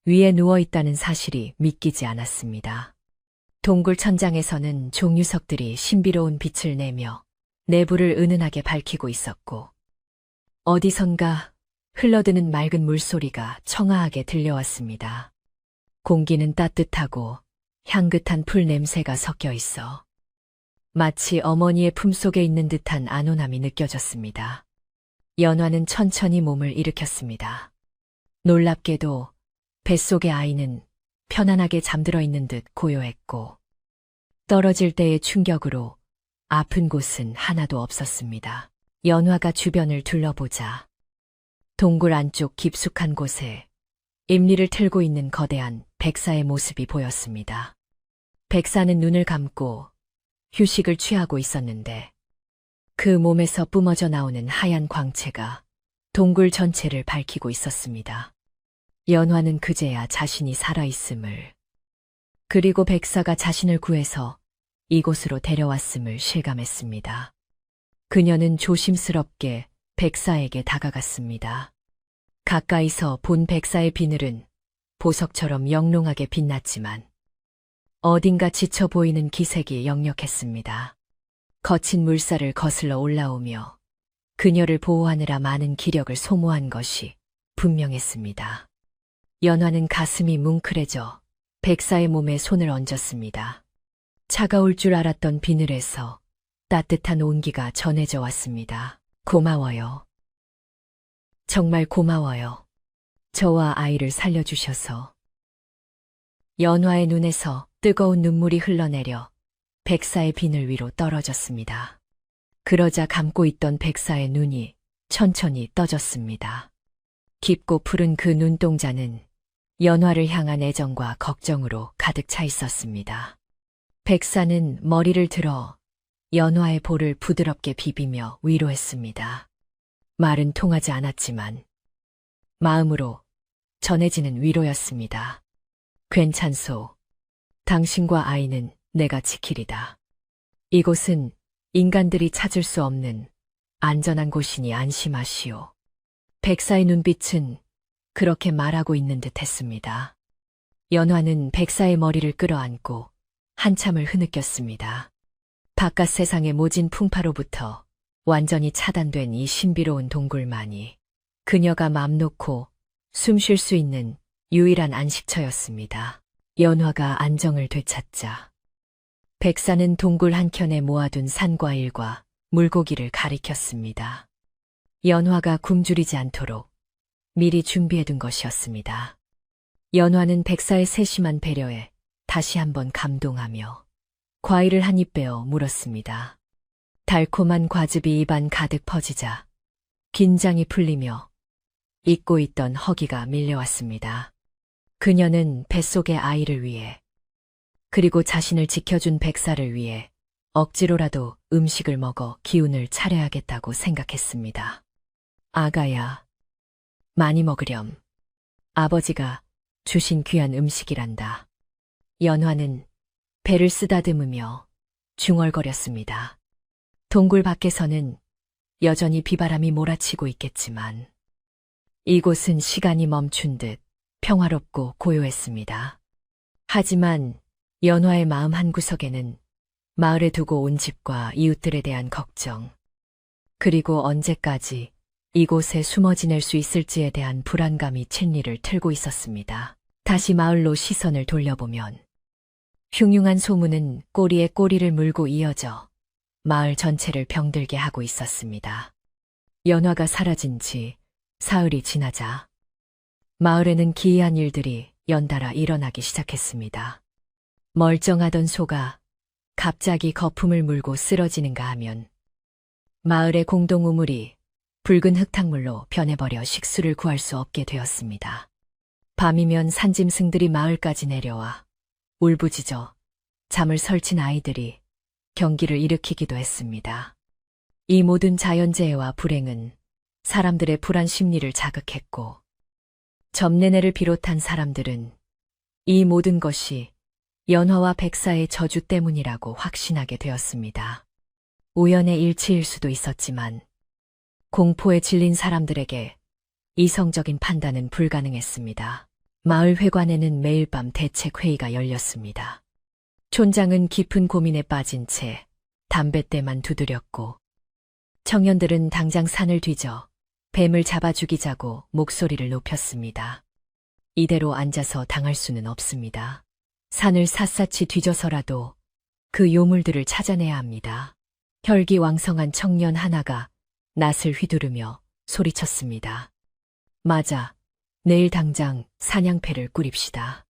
위에 누워있다는 사실이 믿기지 않았습니다. 동굴 천장에서는 종유석들이 신비로운 빛을 내며 내부를 은은하게 밝히고 있었고 어디선가 흘러드는 맑은 물소리가 청아하게 들려왔습니다. 공기는 따뜻하고 향긋한 풀 냄새가 섞여 있어 마치 어머니의 품속에 있는 듯한 안온함이 느껴졌습니다. 연화는 천천히 몸을 일으켰습니다. 놀랍게도 뱃속의 아이는 편안하게 잠들어 있는 듯 고요했고 떨어질 때의 충격으로 아픈 곳은 하나도 없었습니다. 연화가 주변을 둘러보자 동굴 안쪽 깊숙한 곳에 임리를 틀고 있는 거대한 백사의 모습이 보였습니다. 백사는 눈을 감고 휴식을 취하고 있었는데 그 몸에서 뿜어져 나오는 하얀 광채가 동굴 전체를 밝히고 있었습니다. 연화는 그제야 자신이 살아있음을 그리고 백사가 자신을 구해서 이곳으로 데려왔음을 실감했습니다. 그녀는 조심스럽게 백사에게 다가갔습니다. 가까이서 본 백사의 비늘은 보석처럼 영롱하게 빛났지만 어딘가 지쳐 보이는 기색이 역력했습니다. 거친 물살을 거슬러 올라오며 그녀를 보호하느라 많은 기력을 소모한 것이 분명했습니다. 연화는 가슴이 뭉클해져 백사의 몸에 손을 얹었습니다. 차가울 줄 알았던 비늘에서 따뜻한 온기가 전해져 왔습니다. 고마워요. 정말 고마워요. 저와 아이를 살려주셔서. 연화의 눈에서 뜨거운 눈물이 흘러내려 백사의 비늘 위로 떨어졌습니다. 그러자 감고 있던 백사의 눈이 천천히 떠졌습니다. 깊고 푸른 그 눈동자는 연화를 향한 애정과 걱정으로 가득 차 있었습니다. 백사는 머리를 들어 연화의 볼을 부드럽게 비비며 위로했습니다. 말은 통하지 않았지만 마음으로 전해지는 위로였습니다. 괜찮소. 당신과 아이는 내가 지키리다. 이곳은 인간들이 찾을 수 없는 안전한 곳이니 안심하시오. 백사의 눈빛은 그렇게 말하고 있는 듯 했습니다. 연화는 백사의 머리를 끌어안고 한참을 흐느꼈습니다. 바깥 세상의 모진 풍파로부터 완전히 차단된 이 신비로운 동굴만이 그녀가 맘 놓고 숨 쉴 수 있는 유일한 안식처였습니다. 연화가 안정을 되찾자 백사는 동굴 한켠에 모아둔 산과일과 물고기를 가리켰습니다. 연화가 굶주리지 않도록 미리 준비해둔 것이었습니다. 연화는 백사의 세심한 배려에 다시 한번 감동하며 과일을 한 입 빼어 물었습니다. 달콤한 과즙이 입안 가득 퍼지자 긴장이 풀리며 잊고 있던 허기가 밀려왔습니다. 그녀는 뱃속의 아이를 위해 그리고 자신을 지켜준 백사를 위해 억지로라도 음식을 먹어 기운을 차려야겠다고 생각했습니다. 아가야, 많이 먹으렴. 아버지가 주신 귀한 음식이란다. 연화는 배를 쓰다듬으며 중얼거렸습니다. 동굴 밖에서는 여전히 비바람이 몰아치고 있겠지만 이곳은 시간이 멈춘 듯 평화롭고 고요했습니다. 하지만 연화의 마음 한구석에는 마을에 두고 온 집과 이웃들에 대한 걱정, 그리고 언제까지 이곳에 숨어 지낼 수 있을지에 대한 불안감이 챈리를 틀고 있었습니다. 다시 마을로 시선을 돌려보면 흉흉한 소문은 꼬리에 꼬리를 물고 이어져 마을 전체를 병들게 하고 있었습니다. 연화가 사라진 지 사흘이 지나자 마을에는 기이한 일들이 연달아 일어나기 시작했습니다. 멀쩡하던 소가 갑자기 거품을 물고 쓰러지는가 하면 마을의 공동 우물이 붉은 흙탕물로 변해버려 식수를 구할 수 없게 되었습니다. 밤이면 산짐승들이 마을까지 내려와 울부짖어 잠을 설친 아이들이 경기를 일으키기도 했습니다. 이 모든 자연재해와 불행은 사람들의 불안 심리를 자극했고 점내내를 비롯한 사람들은 이 모든 것이 연화와 백사의 저주 때문이라고 확신하게 되었습니다. 우연의 일치일 수도 있었지만 공포에 질린 사람들에게 이성적인 판단은 불가능했습니다. 마을 회관에는 매일 밤 대책 회의가 열렸습니다. 촌장은 깊은 고민에 빠진 채 담뱃대만 두드렸고 청년들은 당장 산을 뒤져 뱀을 잡아 죽이자고 목소리를 높였습니다. 이대로 앉아서 당할 수는 없습니다. 산을 샅샅이 뒤져서라도 그 요물들을 찾아내야 합니다. 혈기왕성한 청년 하나가 낫을 휘두르며 소리쳤습니다. 맞아. 내일 당장 사냥패를 꾸립시다.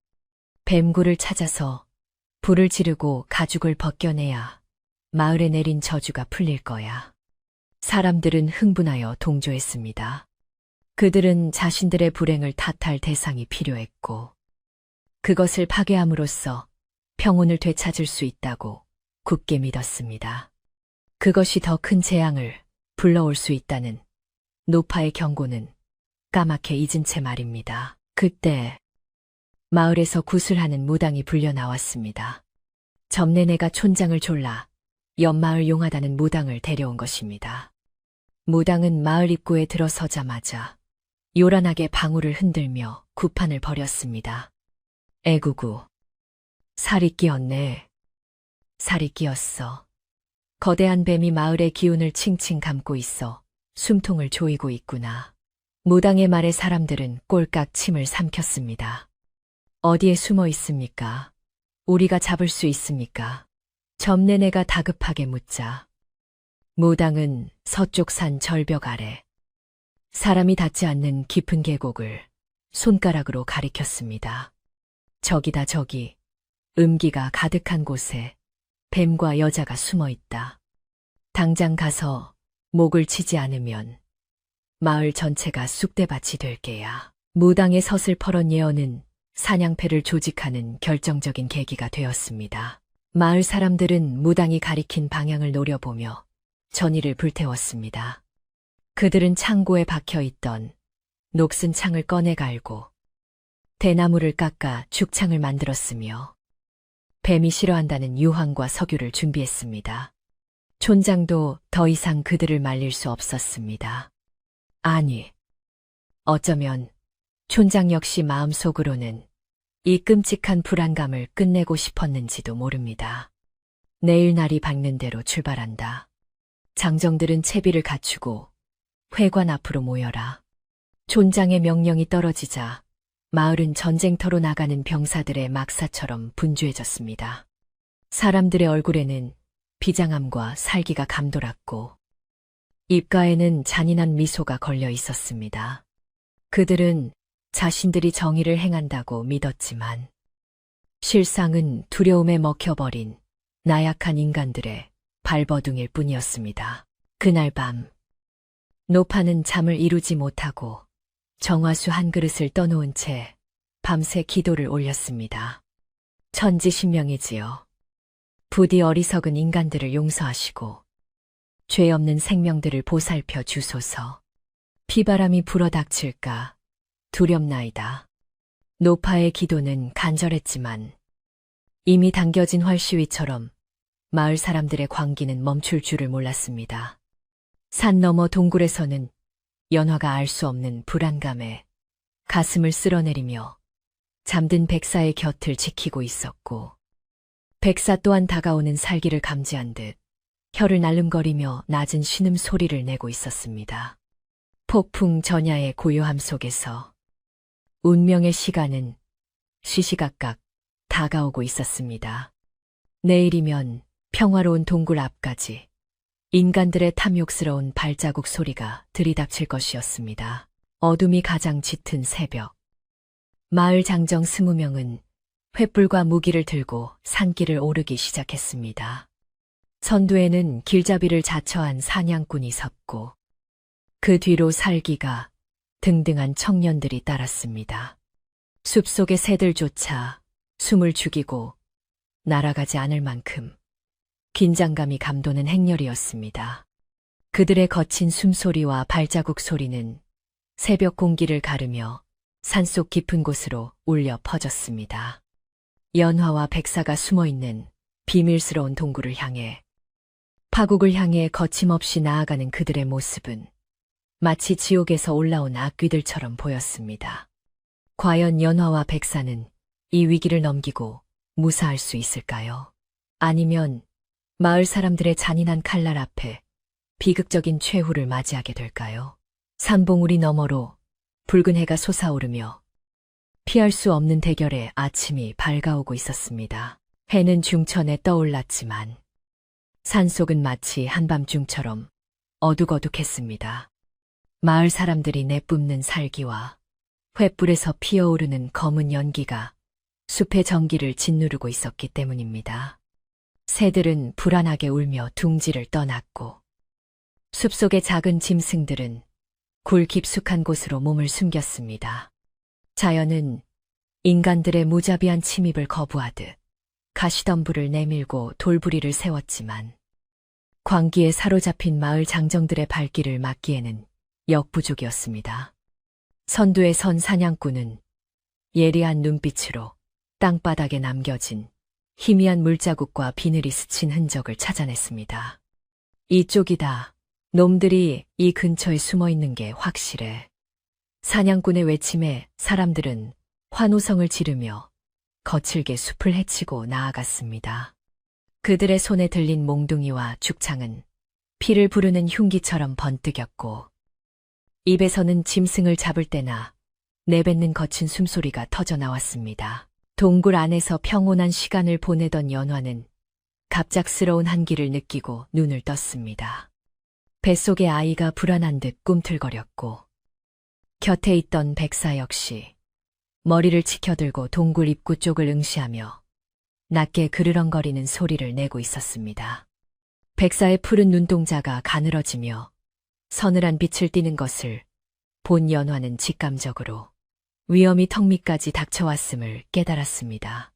뱀굴을 찾아서 불을 지르고 가죽을 벗겨내야 마을에 내린 저주가 풀릴 거야. 사람들은 흥분하여 동조했습니다. 그들은 자신들의 불행을 탓할 대상이 필요했고 그것을 파괴함으로써 평온을 되찾을 수 있다고 굳게 믿었습니다. 그것이 더 큰 재앙을 불러올 수 있다는 노파의 경고는 까맣게 잊은 채 말입니다. 그때 마을에서 구슬하는 무당이 불려 나왔습니다. 점내내가 촌장을 졸라 옆마을 용하다는 무당을 데려온 것입니다. 무당은 마을 입구에 들어서자마자 요란하게 방울을 흔들며 구판을 벌였습니다. 에구구. 살이 끼었네. 살이 끼었어. 거대한 뱀이 마을의 기운을 칭칭 감고 있어 숨통을 조이고 있구나. 무당의 말에 사람들은 꼴깍 침을 삼켰습니다. 어디에 숨어 있습니까? 우리가 잡을 수 있습니까? 점내내가 다급하게 묻자 무당은 서쪽 산 절벽 아래 사람이 닿지 않는 깊은 계곡을 손가락으로 가리켰습니다. 저기다 저기 음기가 가득한 곳에 뱀과 여자가 숨어 있다. 당장 가서 목을 치지 않으면 마을 전체가 쑥대밭이 될 게야. 무당의 서슬퍼런 예언은 사냥패를 조직하는 결정적인 계기가 되었습니다. 마을 사람들은 무당이 가리킨 방향을 노려보며 전의를 불태웠습니다. 그들은 창고에 박혀있던 녹슨 창을 꺼내 갈고 대나무를 깎아 죽창을 만들었으며 뱀이 싫어한다는 유황과 석유를 준비했습니다. 촌장도 더 이상 그들을 말릴 수 없었습니다. 아니, 어쩌면 촌장 역시 마음속으로는 이 끔찍한 불안감을 끝내고 싶었는지도 모릅니다. 내일 날이 밝는 대로 출발한다. 장정들은 채비를 갖추고 회관 앞으로 모여라. 촌장의 명령이 떨어지자 마을은 전쟁터로 나가는 병사들의 막사처럼 분주해졌습니다. 사람들의 얼굴에는 비장함과 살기가 감돌았고 입가에는 잔인한 미소가 걸려 있었습니다. 그들은 자신들이 정의를 행한다고 믿었지만 실상은 두려움에 먹혀버린 나약한 인간들의 발버둥일 뿐이었습니다. 그날 밤 노파는 잠을 이루지 못하고 정화수 한 그릇을 떠놓은 채 밤새 기도를 올렸습니다. 천지신명이지요. 부디 어리석은 인간들을 용서하시고 죄 없는 생명들을 보살펴 주소서. 피바람이 불어닥칠까 두렵나이다. 노파의 기도는 간절했지만 이미 당겨진 활시위처럼 마을 사람들의 광기는 멈출 줄을 몰랐습니다. 산 너머 동굴에서는 연화가 알 수 없는 불안감에 가슴을 쓸어내리며 잠든 백사의 곁을 지키고 있었고 백사 또한 다가오는 살기를 감지한 듯 혀를 날름거리며 낮은 신음 소리를 내고 있었습니다. 폭풍 전야의 고요함 속에서 운명의 시간은 시시각각 다가오고 있었습니다. 내일이면 평화로운 동굴 앞까지 인간들의 탐욕스러운 발자국 소리가 들이닥칠 것이었습니다. 어둠이 가장 짙은 새벽. 마을 장정 20명은 횃불과 무기를 들고 산길을 오르기 시작했습니다. 선두에는 길잡이를 자처한 사냥꾼이 섰고 그 뒤로 살기가 등등한 청년들이 따랐습니다. 숲속의 새들조차 숨을 죽이고 날아가지 않을 만큼 긴장감이 감도는 행렬이었습니다. 그들의 거친 숨소리와 발자국 소리는 새벽 공기를 가르며 산속 깊은 곳으로 울려 퍼졌습니다. 연화와 백사가 숨어있는 비밀스러운 동굴을 향해 파국을 향해 거침없이 나아가는 그들의 모습은 마치 지옥에서 올라온 악귀들처럼 보였습니다. 과연 연화와 백사는 이 위기를 넘기고 무사할 수 있을까요? 아니면 마을 사람들의 잔인한 칼날 앞에 비극적인 최후를 맞이하게 될까요? 산봉우리 너머로 붉은 해가 솟아오르며 피할 수 없는 대결의 아침이 밝아오고 있었습니다. 해는 중천에 떠올랐지만 산속은 마치 한밤중처럼 어둑어둑했습니다. 마을 사람들이 내뿜는 살기와 횃불에서 피어오르는 검은 연기가 숲의 전기를 짓누르고 있었기 때문입니다. 새들은 불안하게 울며 둥지를 떠났고 숲속의 작은 짐승들은 굴 깊숙한 곳으로 몸을 숨겼습니다. 자연은 인간들의 무자비한 침입을 거부하듯 가시덤불을 내밀고 돌부리를 세웠지만 광기에 사로잡힌 마을 장정들의 발길을 막기에는 역부족이었습니다. 선두에 선 사냥꾼은 예리한 눈빛으로 땅바닥에 남겨진 희미한 물자국과 비늘이 스친 흔적을 찾아냈습니다. 이쪽이다. 놈들이 이 근처에 숨어 있는 게 확실해. 사냥꾼의 외침에 사람들은 환호성을 지르며 거칠게 숲을 헤치고 나아갔습니다. 그들의 손에 들린 몽둥이와 죽창은 피를 부르는 흉기처럼 번뜩였고 입에서는 짐승을 잡을 때나 내뱉는 거친 숨소리가 터져 나왔습니다. 동굴 안에서 평온한 시간을 보내던 연화는 갑작스러운 한기를 느끼고 눈을 떴습니다. 뱃속의 아이가 불안한 듯 꿈틀거렸고 곁에 있던 백사 역시 머리를 치켜들고 동굴 입구 쪽을 응시하며 낮게 그르렁거리는 소리를 내고 있었습니다. 백사의 푸른 눈동자가 가늘어지며 서늘한 빛을 띠는 것을 본 연화는 직감적으로 위험이 턱 밑까지 닥쳐왔음을 깨달았습니다.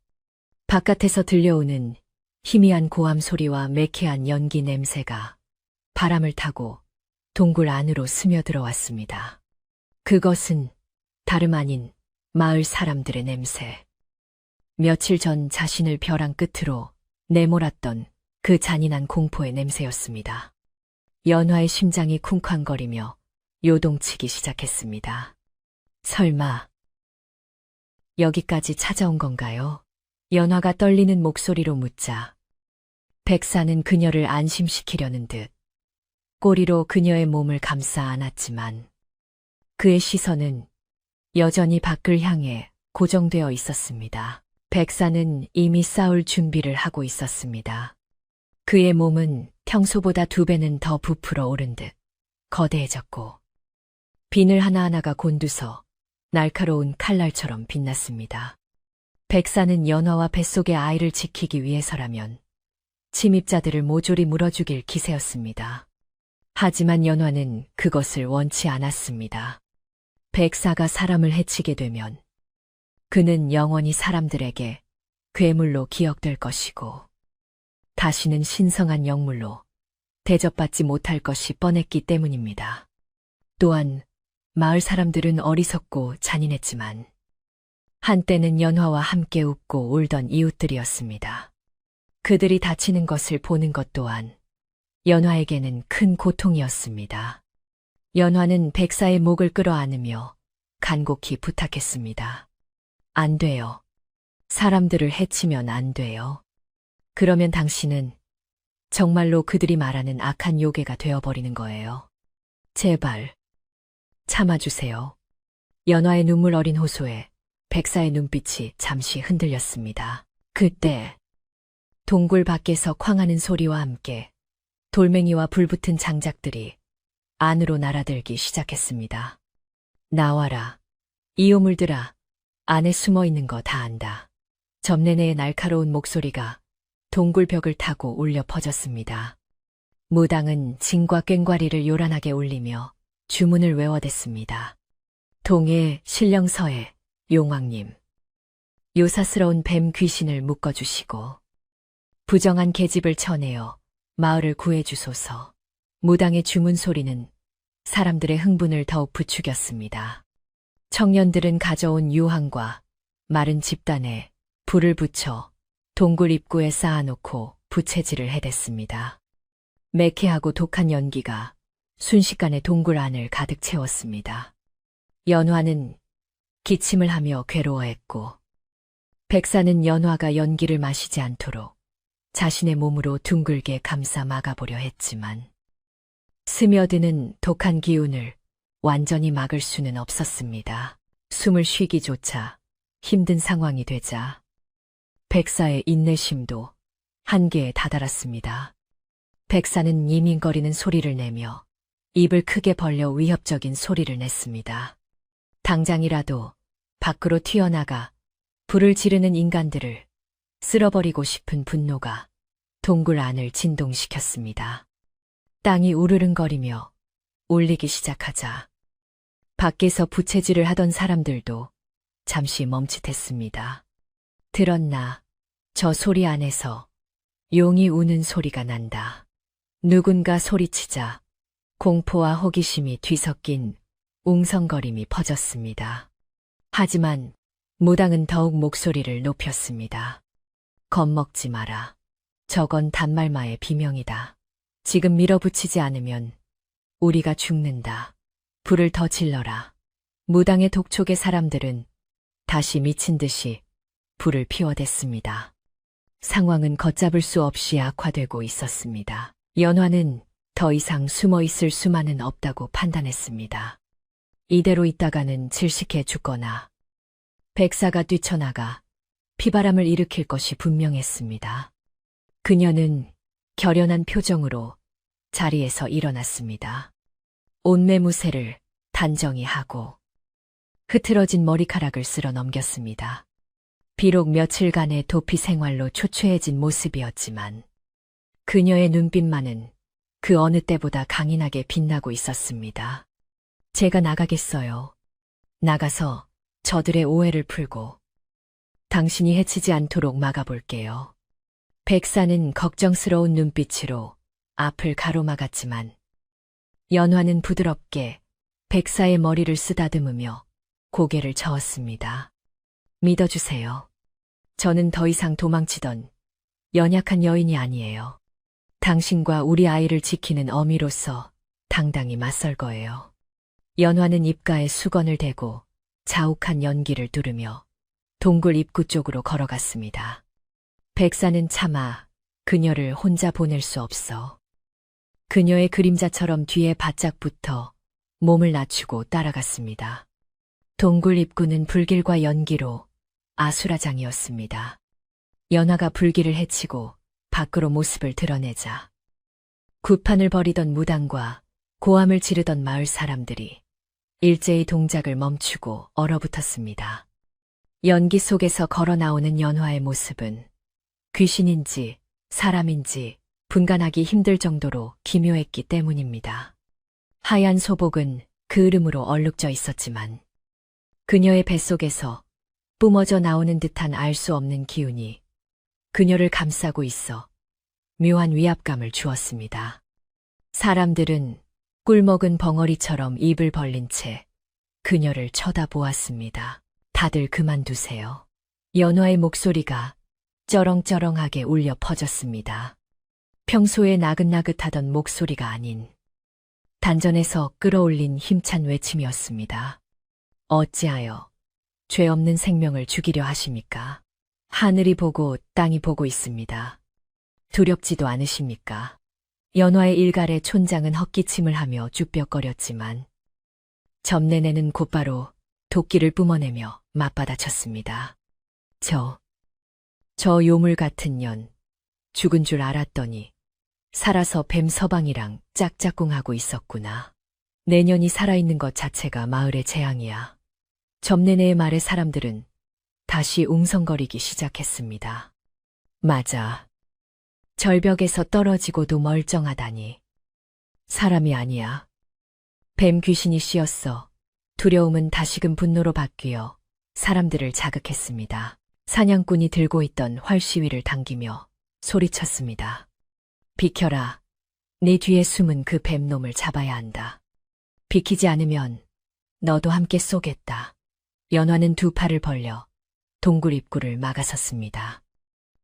바깥에서 들려오는 희미한 고함 소리와 매캐한 연기 냄새가 바람을 타고 동굴 안으로 스며들어왔습니다. 그것은 다름 아닌 마을 사람들의 냄새. 며칠 전 자신을 벼랑 끝으로 내몰았던 그 잔인한 공포의 냄새였습니다. 연화의 심장이 쿵쾅거리며 요동치기 시작했습니다. 설마 여기까지 찾아온 건가요? 연화가 떨리는 목소리로 묻자 백사는 그녀를 안심시키려는 듯 꼬리로 그녀의 몸을 감싸 안았지만 그의 시선은 여전히 밖을 향해 고정되어 있었습니다. 백사는 이미 싸울 준비를 하고 있었습니다. 그의 몸은 평소보다 2배는 더 부풀어 오른 듯 거대해졌고 비늘 하나하나가 곤두서 날카로운 칼날처럼 빛났습니다. 백사는 연화와 뱃속의 아이를 지키기 위해서라면 침입자들을 모조리 물어죽일 기세였습니다. 하지만 연화는 그것을 원치 않았습니다. 백사가 사람을 해치게 되면 그는 영원히 사람들에게 괴물로 기억될 것이고 다시는 신성한 영물로 대접받지 못할 것이 뻔했기 때문입니다. 또한 마을 사람들은 어리석고 잔인했지만 한때는 연화와 함께 웃고 울던 이웃들이었습니다. 그들이 다치는 것을 보는 것 또한 연화에게는 큰 고통이었습니다. 연화는 백사의 목을 끌어안으며 간곡히 부탁했습니다. 안 돼요. 사람들을 해치면 안 돼요. 그러면 당신은 정말로 그들이 말하는 악한 요괴가 되어버리는 거예요. 제발 참아주세요. 연화의 눈물 어린 호소에 백사의 눈빛이 잠시 흔들렸습니다. 그때 동굴 밖에서 쾅하는 소리와 함께 돌멩이와 불붙은 장작들이 안으로 날아들기 시작했습니다. 나와라. 이오물들아. 안에 숨어 있는 거 다 안다. 점내내의 날카로운 목소리가 동굴 벽을 타고 울려 퍼졌습니다. 무당은 징과 꽹과리를 요란하게 울리며 주문을 외워댔습니다. 동해, 신령서에, 용왕님. 요사스러운 뱀 귀신을 묶어주시고 부정한 계집을 쳐내어 마을을 구해주소서. 무당의 주문 소리는 사람들의 흥분을 더욱 부추겼습니다. 청년들은 가져온 유황과 마른 집단에 불을 붙여 동굴 입구에 쌓아놓고 부채질을 해댔습니다. 매캐하고 독한 연기가 순식간에 동굴 안을 가득 채웠습니다. 연화는 기침을 하며 괴로워했고 백사는 연화가 연기를 마시지 않도록 자신의 몸으로 둥글게 감싸 막아보려 했지만 스며드는 독한 기운을 완전히 막을 수는 없었습니다. 숨을 쉬기조차 힘든 상황이 되자 백사의 인내심도 한계에 다다랐습니다. 백사는 이밍거리는 소리를 내며 입을 크게 벌려 위협적인 소리를 냈습니다. 당장이라도 밖으로 튀어나가 불을 지르는 인간들을 쓸어버리고 싶은 분노가 동굴 안을 진동시켰습니다. 땅이 우르릉거리며 울리기 시작하자 밖에서 부채질을 하던 사람들도 잠시 멈칫했습니다. 들었나? 저 소리 안에서 용이 우는 소리가 난다. 누군가 소리치자 공포와 호기심이 뒤섞인 웅성거림이 퍼졌습니다. 하지만 무당은 더욱 목소리를 높였습니다. 겁먹지 마라. 저건 단말마의 비명이다. 지금 밀어붙이지 않으면 우리가 죽는다. 불을 더 질러라. 무당의 독촉의 사람들은 다시 미친 듯이 불을 피워댔습니다. 상황은 걷잡을 수 없이 악화되고 있었습니다. 연화는 더 이상 숨어 있을 수만은 없다고 판단했습니다. 이대로 있다가는 질식해 죽거나 백사가 뛰쳐나가 피바람을 일으킬 것이 분명했습니다. 그녀는 결연한 표정으로 자리에서 일어났습니다. 옷매무새를 단정히 하고 흐트러진 머리카락을 쓸어 넘겼습니다. 비록 며칠간의 도피 생활로 초췌해진 모습이었지만 그녀의 눈빛만은 그 어느 때보다 강인하게 빛나고 있었습니다. 제가 나가겠어요. 나가서 저들의 오해를 풀고 당신이 해치지 않도록 막아볼게요. 백사는 걱정스러운 눈빛으로 앞을 가로막았지만 연화는 부드럽게 백사의 머리를 쓰다듬으며 고개를 저었습니다. 믿어주세요. 저는 더 이상 도망치던 연약한 여인이 아니에요. 당신과 우리 아이를 지키는 어미로서 당당히 맞설 거예요. 연화는 입가에 수건을 대고 자욱한 연기를 두르며 동굴 입구 쪽으로 걸어갔습니다. 백사는 차마 그녀를 혼자 보낼 수 없어 그녀의 그림자처럼 뒤에 바짝 붙어 몸을 낮추고 따라갔습니다. 동굴 입구는 불길과 연기로 아수라장이었습니다. 연화가 불길을 해치고 밖으로 모습을 드러내자 구판을 벌이던 무당과 고함을 지르던 마을 사람들이 일제히 동작을 멈추고 얼어붙었습니다. 연기 속에서 걸어 나오는 연화의 모습은 귀신인지 사람인지 분간하기 힘들 정도로 기묘했기 때문입니다. 하얀 소복은 그 으름으로 얼룩져 있었지만 그녀의 뱃속에서 뿜어져 나오는 듯한 알 수 없는 기운이 그녀를 감싸고 있어 묘한 위압감을 주었습니다. 사람들은 꿀먹은 벙어리처럼 입을 벌린 채 그녀를 쳐다보았습니다. 다들 그만두세요. 연화의 목소리가 쩌렁쩌렁하게 울려 퍼졌습니다. 평소에 나긋나긋하던 목소리가 아닌 단전에서 끌어올린 힘찬 외침이었습니다. 어찌하여 죄 없는 생명을 죽이려 하십니까? 하늘이 보고 땅이 보고 있습니다. 두렵지도 않으십니까? 연화의 일갈의 촌장은 헛기침을 하며 쭈뼛거렸지만 점내내는 곧바로 도끼를 뿜어내며 맞받아쳤습니다. 저 요물 같은 년, 죽은 줄 알았더니 살아서 뱀 서방이랑 짝짝꿍하고 있었구나. 내년이 살아있는 것 자체가 마을의 재앙이야. 점내내의 말에 사람들은 다시 웅성거리기 시작했습니다. 맞아. 절벽에서 떨어지고도 멀쩡하다니. 사람이 아니야. 뱀 귀신이 씌었어. 두려움은 다시금 분노로 바뀌어 사람들을 자극했습니다. 사냥꾼이 들고 있던 활시위를 당기며 소리쳤습니다. 비켜라. 네 뒤에 숨은 그 뱀놈을 잡아야 한다. 비키지 않으면 너도 함께 쏘겠다. 연화는 두 팔을 벌려 동굴 입구를 막아섰습니다.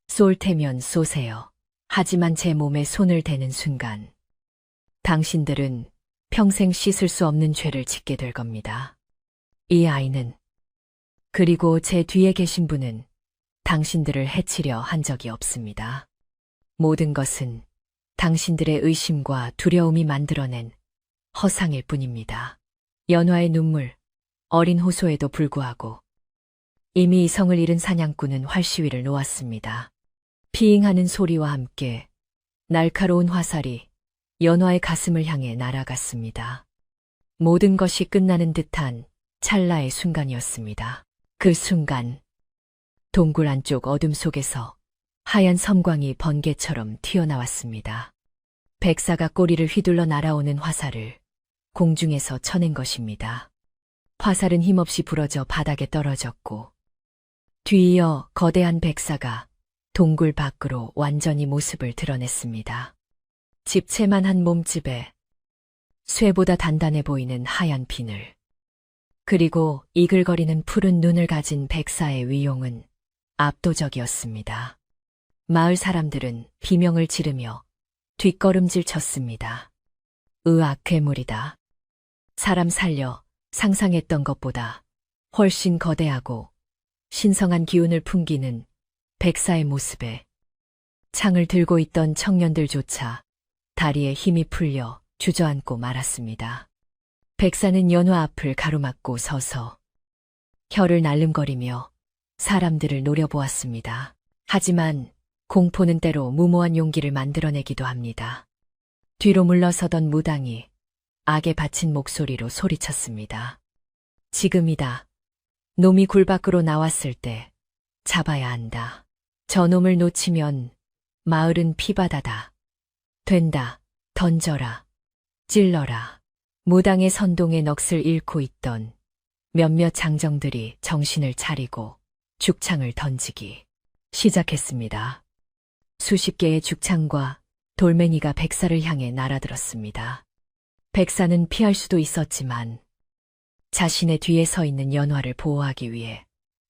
쏠 테면 쏘세요. 하지만 제 몸에 손을 대는 순간 당신들은 평생 씻을 수 없는 죄를 짓게 될 겁니다. 이 아이는 그리고 제 뒤에 계신 분은 당신들을 해치려 한 적이 없습니다. 모든 것은 당신들의 의심과 두려움이 만들어낸 허상일 뿐입니다. 연화의 눈물, 어린 호소에도 불구하고 이미 이성을 잃은 사냥꾼은 활시위를 놓았습니다. 피잉하는 소리와 함께 날카로운 화살이 연화의 가슴을 향해 날아갔습니다. 모든 것이 끝나는 듯한 찰나의 순간이었습니다. 그 순간 동굴 안쪽 어둠 속에서 하얀 섬광이 번개처럼 튀어나왔습니다. 백사가 꼬리를 휘둘러 날아오는 화살을 공중에서 쳐낸 것입니다. 화살은 힘없이 부러져 바닥에 떨어졌고 뒤이어 거대한 백사가 동굴 밖으로 완전히 모습을 드러냈습니다. 집채만한 몸집에 쇠보다 단단해 보이는 하얀 비늘, 그리고 이글거리는 푸른 눈을 가진 백사의 위용은 압도적이었습니다. 마을 사람들은 비명을 지르며 뒷걸음질 쳤습니다. 으악, 괴물이다. 사람 살려 상상했던 것보다 훨씬 거대하고 신성한 기운을 풍기는 백사의 모습에 창을 들고 있던 청년들조차 다리에 힘이 풀려 주저앉고 말았습니다. 백사는 연화 앞을 가로막고 서서 혀를 날름거리며 사람들을 노려보았습니다. 하지만 공포는 때로 무모한 용기를 만들어내기도 합니다. 뒤로 물러서던 무당이 악에 바친 목소리로 소리쳤습니다. 지금이다. 놈이 굴 밖으로 나왔을 때 잡아야 한다. 저놈을 놓치면 마을은 피바다다. 된다. 던져라. 찔러라. 무당의 선동에 넋을 잃고 있던 몇몇 장정들이 정신을 차리고 죽창을 던지기 시작했습니다. 수십 개의 죽창과 돌멩이가 백사를 향해 날아들었습니다. 백사는 피할 수도 있었지만 자신의 뒤에 서 있는 연화를 보호하기 위해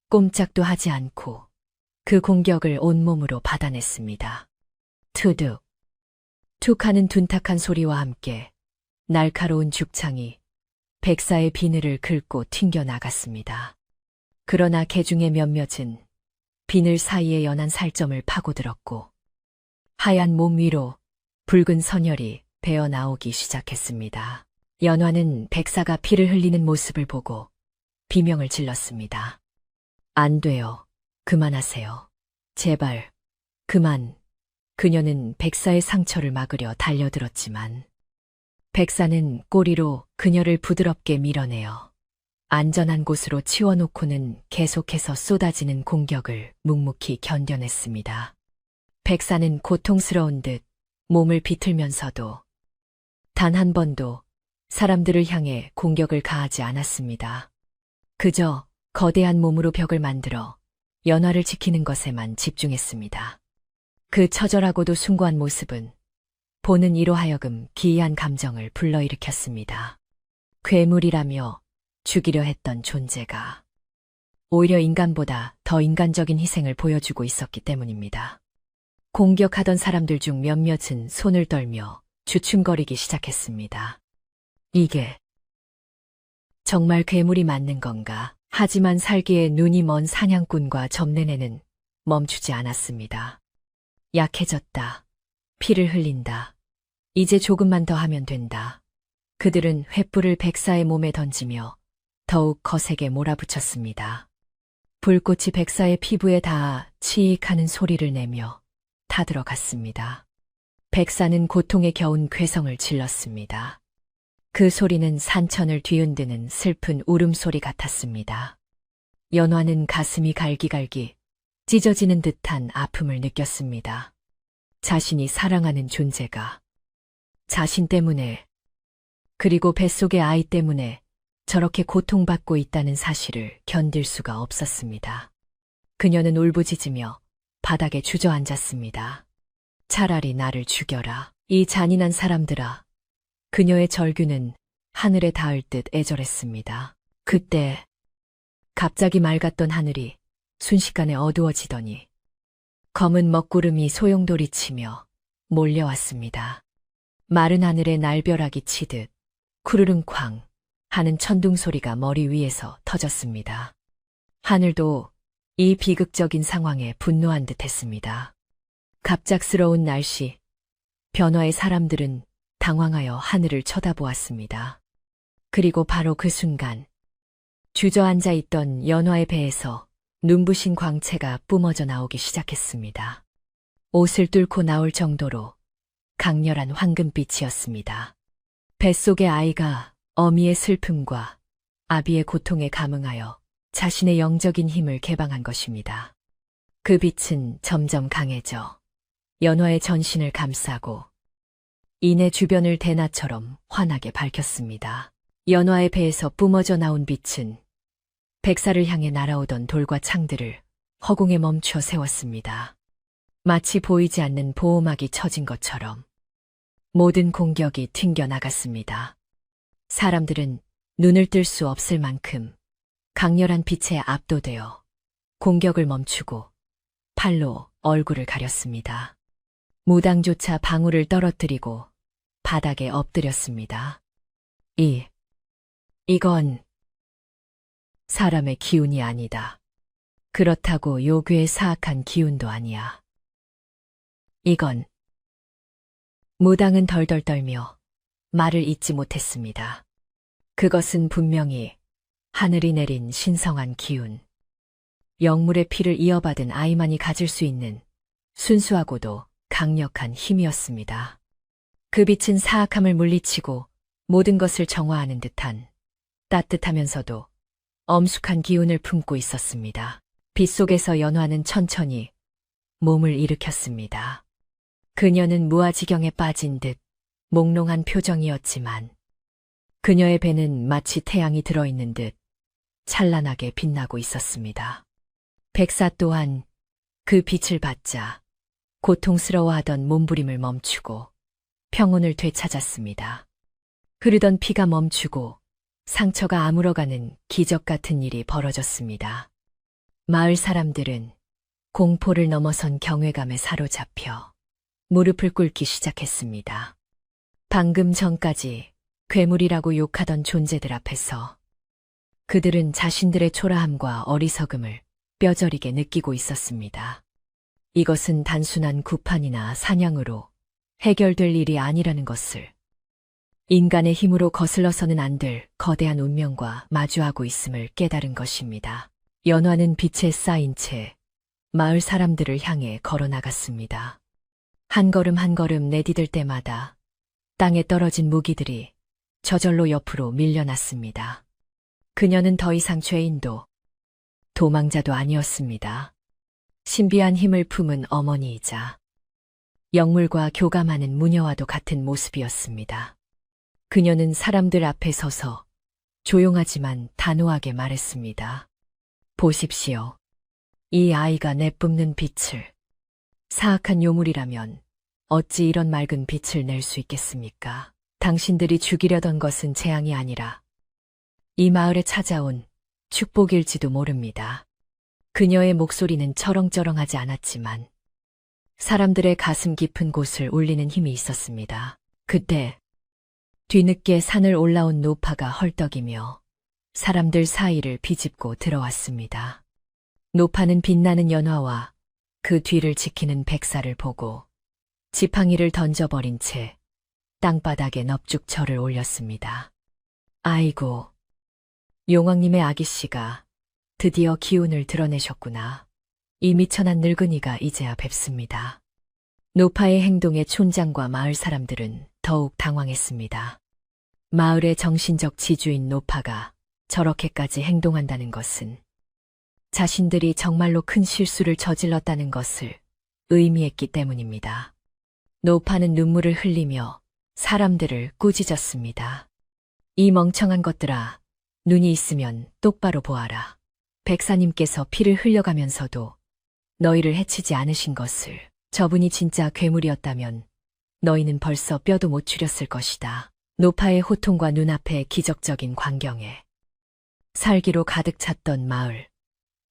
꼼짝도 하지 않고 그 공격을 온몸으로 받아냈습니다. 투둑, 툭 하는 둔탁한 소리와 함께 날카로운 죽창이 백사의 비늘을 긁고 튕겨나갔습니다. 그러나 개 중에 몇몇은 비늘 사이에 연한 살점을 파고들었고 하얀 몸 위로 붉은 선혈이 배어 나오기 시작했습니다. 연화는 백사가 피를 흘리는 모습을 보고 비명을 질렀습니다. 안 돼요. 그만하세요. 제발, 그만. 그녀는 백사의 상처를 막으려 달려들었지만 백사는 꼬리로 그녀를 부드럽게 밀어내어 안전한 곳으로 치워놓고는 계속해서 쏟아지는 공격을 묵묵히 견뎌냈습니다. 백사는 고통스러운 듯 몸을 비틀면서도 단 한 번도 사람들을 향해 공격을 가하지 않았습니다. 그저 거대한 몸으로 벽을 만들어 연화를 지키는 것에만 집중했습니다. 그 처절하고도 숭고한 모습은 보는 이로 하여금 기이한 감정을 불러일으켰습니다. 괴물이라며 죽이려 했던 존재가 오히려 인간보다 더 인간적인 희생을 보여주고 있었기 때문입니다. 공격하던 사람들 중 몇몇은 손을 떨며 주춤거리기 시작했습니다. 이게 정말 괴물이 맞는 건가? 하지만 살기에 눈이 먼 사냥꾼과 점내내는 멈추지 않았습니다. 약해졌다. 피를 흘린다. 이제 조금만 더 하면 된다. 그들은 횃불을 백사의 몸에 던지며 더욱 거세게 몰아붙였습니다. 불꽃이 백사의 피부에 닿아 치익하는 소리를 내며 타들어갔습니다. 백사는 고통에 겨운 괴성을 질렀습니다. 그 소리는 산천을 뒤흔드는 슬픈 울음소리 같았습니다. 연화는 가슴이 갈기갈기 찢어지는 듯한 아픔을 느꼈습니다. 자신이 사랑하는 존재가 자신 때문에 그리고 뱃속의 아이 때문에 저렇게 고통받고 있다는 사실을 견딜 수가 없었습니다. 그녀는 울부짖으며 바닥에 주저앉았습니다. 차라리 나를 죽여라. 이 잔인한 사람들아. 그녀의 절규는 하늘에 닿을 듯 애절했습니다. 그때 갑자기 맑았던 하늘이 순식간에 어두워지더니 검은 먹구름이 소용돌이치며 몰려왔습니다. 마른 하늘에 날벼락이 치듯 쿠르릉쾅 하는 천둥 소리가 머리 위에서 터졌습니다. 하늘도 이 비극적인 상황에 분노한 듯 했습니다. 갑작스러운 날씨, 변화에 사람들은 당황하여 하늘을 쳐다보았습니다. 그리고 바로 그 순간 주저앉아 있던 연화의 배에서 눈부신 광채가 뿜어져 나오기 시작했습니다. 옷을 뚫고 나올 정도로 강렬한 황금빛이었습니다. 뱃속의 아이가 어미의 슬픔과 아비의 고통에 감응하여 자신의 영적인 힘을 개방한 것입니다. 그 빛은 점점 강해져 연화의 전신을 감싸고 이내 주변을 대낮처럼 환하게 밝혔습니다. 연화의 배에서 뿜어져 나온 빛은 백사를 향해 날아오던 돌과 창들을 허공에 멈춰 세웠습니다. 마치 보이지 않는 보호막이 쳐진 것처럼 모든 공격이 튕겨나갔습니다. 사람들은 눈을 뜰 수 없을 만큼 강렬한 빛에 압도되어 공격을 멈추고 팔로 얼굴을 가렸습니다. 무당조차 방울을 떨어뜨리고 바닥에 엎드렸습니다. 이건 사람의 기운이 아니다. 그렇다고 요괴의 사악한 기운도 아니야. 이건 무당은 덜덜 떨며 말을 잇지 못했습니다. 그것은 분명히 하늘이 내린 신성한 기운, 영물의 피를 이어받은 아이만이 가질 수 있는 순수하고도 강력한 힘이었습니다. 그 빛은 사악함을 물리치고 모든 것을 정화하는 듯한 따뜻하면서도 엄숙한 기운을 품고 있었습니다. 빛 속에서 연화는 천천히 몸을 일으켰습니다. 그녀는 무아지경에 빠진 듯 몽롱한 표정이었지만 그녀의 배는 마치 태양이 들어있는 듯 찬란하게 빛나고 있었습니다. 백사 또한 그 빛을 받자 고통스러워하던 몸부림을 멈추고 평온을 되찾았습니다. 흐르던 피가 멈추고 상처가 아물어가는 기적 같은 일이 벌어졌습니다. 마을 사람들은 공포를 넘어선 경외감에 사로잡혀 무릎을 꿇기 시작했습니다. 방금 전까지 괴물이라고 욕하던 존재들 앞에서 그들은 자신들의 초라함과 어리석음을 뼈저리게 느끼고 있었습니다. 이것은 단순한 구판이나 사냥으로 해결될 일이 아니라는 것을, 인간의 힘으로 거슬러서는 안 될 거대한 운명과 마주하고 있음을 깨달은 것입니다. 연화는 빛에 쌓인 채 마을 사람들을 향해 걸어 나갔습니다. 한 걸음 한 걸음 내디딜 때마다 땅에 떨어진 무기들이 저절로 옆으로 밀려났습니다. 그녀는 더 이상 죄인도 도망자도 아니었습니다. 신비한 힘을 품은 어머니이자 영물과 교감하는 무녀와도 같은 모습이었습니다. 그녀는 사람들 앞에 서서 조용하지만 단호하게 말했습니다. 보십시오. 이 아이가 내뿜는 빛을, 사악한 요물이라면 어찌 이런 맑은 빛을 낼 수 있겠습니까? 당신들이 죽이려던 것은 재앙이 아니라 이 마을에 찾아온 축복일지도 모릅니다. 그녀의 목소리는 처렁처렁하지 않았지만 사람들의 가슴 깊은 곳을 울리는 힘이 있었습니다. 그때 뒤늦게 산을 올라온 노파가 헐떡이며 사람들 사이를 비집고 들어왔습니다. 노파는 빛나는 연화와 그 뒤를 지키는 백사를 보고 지팡이를 던져버린 채 땅바닥에 넙죽 절을 올렸습니다. 아이고, 용왕님의 아기씨가 드디어 기운을 드러내셨구나. 이 미천한 늙은이가 이제야 뵙습니다. 노파의 행동에 촌장과 마을 사람들은 더욱 당황했습니다. 마을의 정신적 지주인 노파가 저렇게까지 행동한다는 것은 자신들이 정말로 큰 실수를 저질렀다는 것을 의미했기 때문입니다. 노파는 눈물을 흘리며 사람들을 꾸짖었습니다. 이 멍청한 것들아, 눈이 있으면 똑바로 보아라. 백사님께서 피를 흘려가면서도 너희를 해치지 않으신 것을, 저분이 진짜 괴물이었다면 너희는 벌써 뼈도 못 추렸을 것이다. 노파의 호통과 눈앞의 기적적인 광경에 살기로 가득 찼던 마을,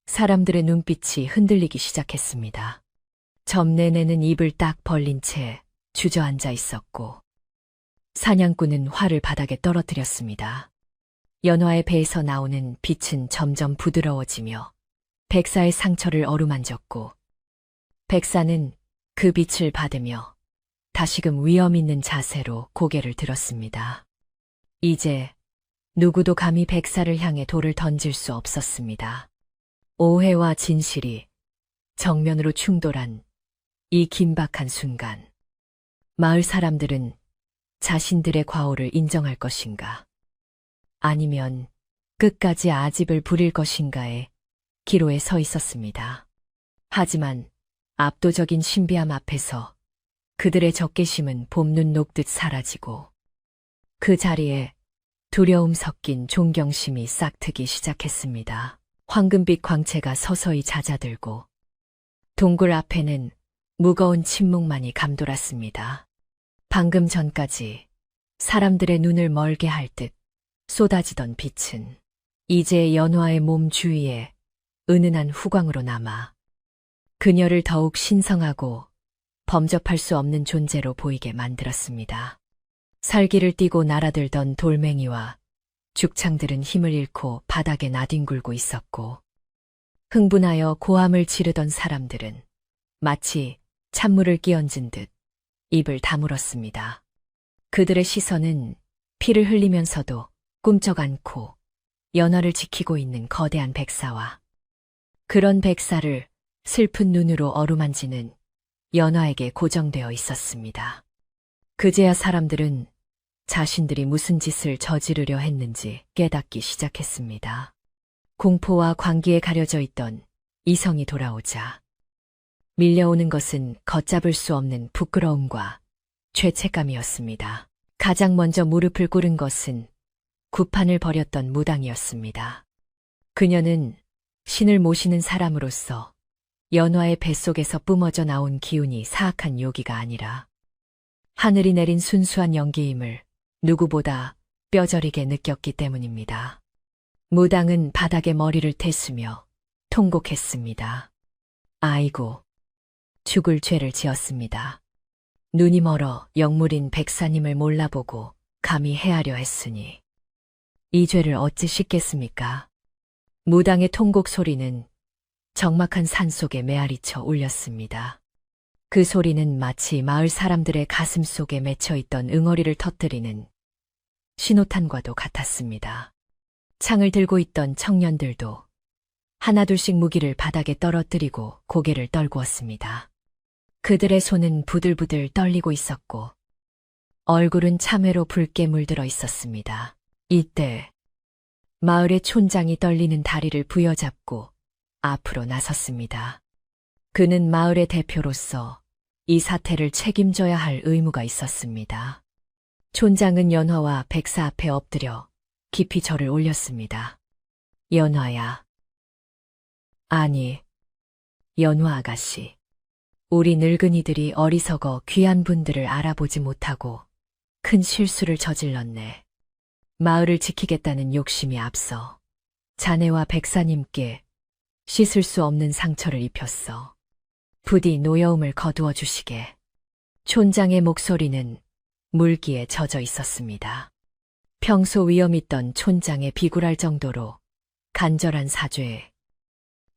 사람들의 눈빛이 흔들리기 시작했습니다. 점내내는 입을 딱 벌린 채 주저앉아 있었고 사냥꾼은 활을 바닥에 떨어뜨렸습니다. 연화의 배에서 나오는 빛은 점점 부드러워지며 백사의 상처를 어루만졌고 백사는 그 빛을 받으며 다시금 위험 있는 자세로 고개를 들었습니다. 이제 누구도 감히 백사를 향해 돌을 던질 수 없었습니다. 오해와 진실이 정면으로 충돌한 이 긴박한 순간, 마을 사람들은 자신들의 과오를 인정할 것인가, 아니면 끝까지 아집을 부릴 것인가에 기로에 서 있었습니다. 하지만 압도적인 신비함 앞에서 그들의 적개심은 봄눈 녹듯 사라지고 그 자리에 두려움 섞인 존경심이 싹트기 시작했습니다. 황금빛 광채가 서서히 잦아들고 동굴 앞에는 무거운 침묵만이 감돌았습니다. 방금 전까지 사람들의 눈을 멀게 할 듯 쏟아지던 빛은 이제 연화의 몸 주위에 은은한 후광으로 남아 그녀를 더욱 신성하고 범접할 수 없는 존재로 보이게 만들었습니다. 살기를 띠고 날아들던 돌멩이와 죽창들은 힘을 잃고 바닥에 나뒹굴고 있었고 흥분하여 고함을 지르던 사람들은 마치 찬물을 끼얹은 듯 입을 다물었습니다. 그들의 시선은 피를 흘리면서도 꿈쩍 않고 연화를 지키고 있는 거대한 백사와 그런 백사를 슬픈 눈으로 어루만지는 연화에게 고정되어 있었습니다. 그제야 사람들은 자신들이 무슨 짓을 저지르려 했는지 깨닫기 시작했습니다. 공포와 광기에 가려져 있던 이성이 돌아오자 밀려오는 것은 걷잡을 수 없는 부끄러움과 죄책감이었습니다. 가장 먼저 무릎을 꿇은 것은 구판을 벌였던 무당이었습니다. 그녀는 신을 모시는 사람으로서 연화의 뱃속에서 뿜어져 나온 기운이 사악한 요기가 아니라 하늘이 내린 순수한 연기임을 누구보다 뼈저리게 느꼈기 때문입니다. 무당은 바닥에 머리를 댔으며 통곡했습니다. 아이고, 죽을 죄를 지었습니다. 눈이 멀어 영물인 백사님을 몰라보고 감히 해하려 했으니 이 죄를 어찌 씻겠습니까? 무당의 통곡 소리는 적막한 산속에 메아리쳐 울렸습니다. 그 소리는 마치 마을 사람들의 가슴 속에 맺혀 있던 응어리를 터뜨리는 신호탄과도 같았습니다. 창을 들고 있던 청년들도 하나둘씩 무기를 바닥에 떨어뜨리고 고개를 떨구었습니다. 그들의 손은 부들부들 떨리고 있었고 얼굴은 참외로 붉게 물들어 있었습니다. 이때 마을의 촌장이 떨리는 다리를 부여잡고 앞으로 나섰습니다. 그는 마을의 대표로서 이 사태를 책임져야 할 의무가 있었습니다. 촌장은 연화와 백사 앞에 엎드려 깊이 절을 올렸습니다. 연화야. 아니, 연화 아가씨. 우리 늙은이들이 어리석어 귀한 분들을 알아보지 못하고 큰 실수를 저질렀네. 마을을 지키겠다는 욕심이 앞서 자네와 백사님께 씻을 수 없는 상처를 입혔어. 부디 노여움을 거두어 주시게. 촌장의 목소리는 물기에 젖어 있었습니다. 평소 위험 있던 촌장의 비굴할 정도로 간절한 사죄에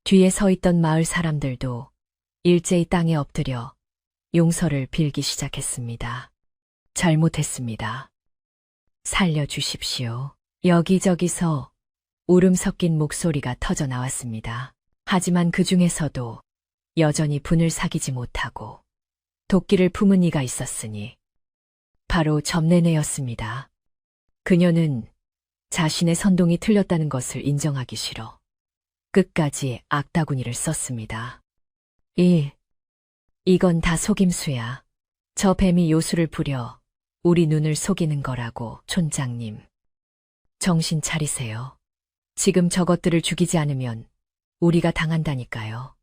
뒤에 서 있던 마을 사람들도 일제히 땅에 엎드려 용서를 빌기 시작했습니다. 잘못했습니다. 살려주십시오. 여기저기서 울음 섞인 목소리가 터져 나왔습니다. 하지만 그 중에서도 여전히 분을 사기지 못하고 도끼를 품은 이가 있었으니 바로 점내내였습니다. 그녀는 자신의 선동이 틀렸다는 것을 인정하기 싫어 끝까지 악다구니를 썼습니다. 이건 다 속임수야. 저 뱀이 요술을 부려 우리 눈을 속이는 거라고, 촌장님. 정신 차리세요. 지금 저것들을 죽이지 않으면 우리가 당한다니까요.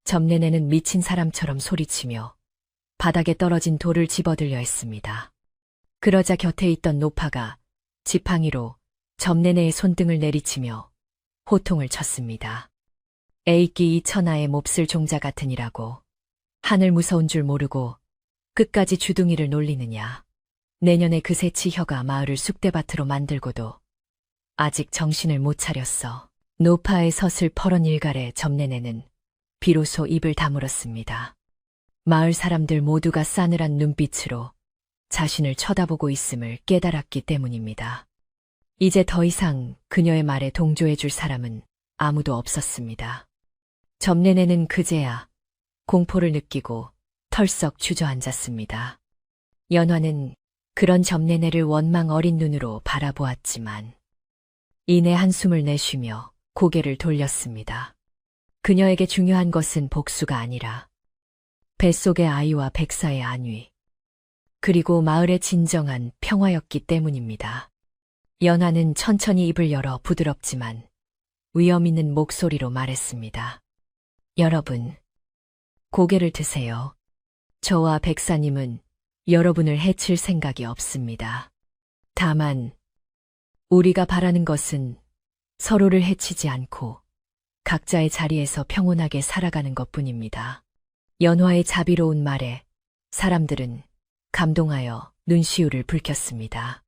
점내내는 미친 사람처럼 소리치며 바닥에 떨어진 돌을 집어들려 했습니다. 그러자 곁에 있던 노파가 지팡이로 점내내의 손등을 내리치며 호통을 쳤습니다. 에이끼 이 천하의 몹쓸 종자 같으니라고. 하늘 무서운 줄 모르고 끝까지 주둥이를 놀리느냐. 내년에 그 새치 혀가 마을을 쑥대밭으로 만들고도 아직 정신을 못 차렸어. 노파의 서슬퍼런 일갈에 점내내는 비로소 입을 다물었습니다. 마을 사람들 모두가 싸늘한 눈빛으로 자신을 쳐다보고 있음을 깨달았기 때문입니다. 이제 더 이상 그녀의 말에 동조해 줄 사람은 아무도 없었습니다. 점내내는 그제야 공포를 느끼고 털썩 주저앉았습니다. 연화는 그런 점내내를 원망 어린 눈으로 바라보았지만 이내 한숨을 내쉬며 고개를 돌렸습니다. 그녀에게 중요한 것은 복수가 아니라 뱃속의 아이와 백사의 안위, 그리고 마을의 진정한 평화였기 때문입니다. 연화는 천천히 입을 열어 부드럽지만 위험 있는 목소리로 말했습니다. 여러분, 고개를 드세요. 저와 백사님은 여러분을 해칠 생각이 없습니다. 다만 우리가 바라는 것은 서로를 해치지 않고 각자의 자리에서 평온하게 살아가는 것뿐입니다. 연화의 자비로운 말에 사람들은 감동하여 눈시울을 붉혔습니다.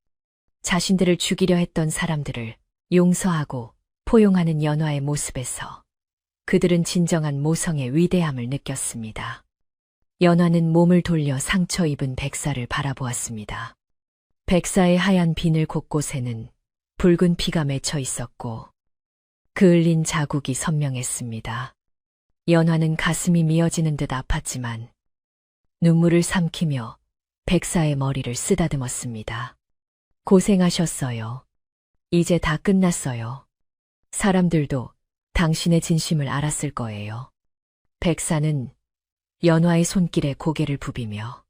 자신들을 죽이려 했던 사람들을 용서하고 포용하는 연화의 모습에서 그들은 진정한 모성의 위대함을 느꼈습니다. 연화는 몸을 돌려 상처 입은 백사를 바라보았습니다. 백사의 하얀 비늘 곳곳에는 붉은 피가 맺혀 있었고 그을린 자국이 선명했습니다. 연화는 가슴이 미어지는 듯 아팠지만 눈물을 삼키며 백사의 머리를 쓰다듬었습니다. 고생하셨어요. 이제 다 끝났어요. 사람들도 당신의 진심을 알았을 거예요. 백사는 연화의 손길에 고개를 부비며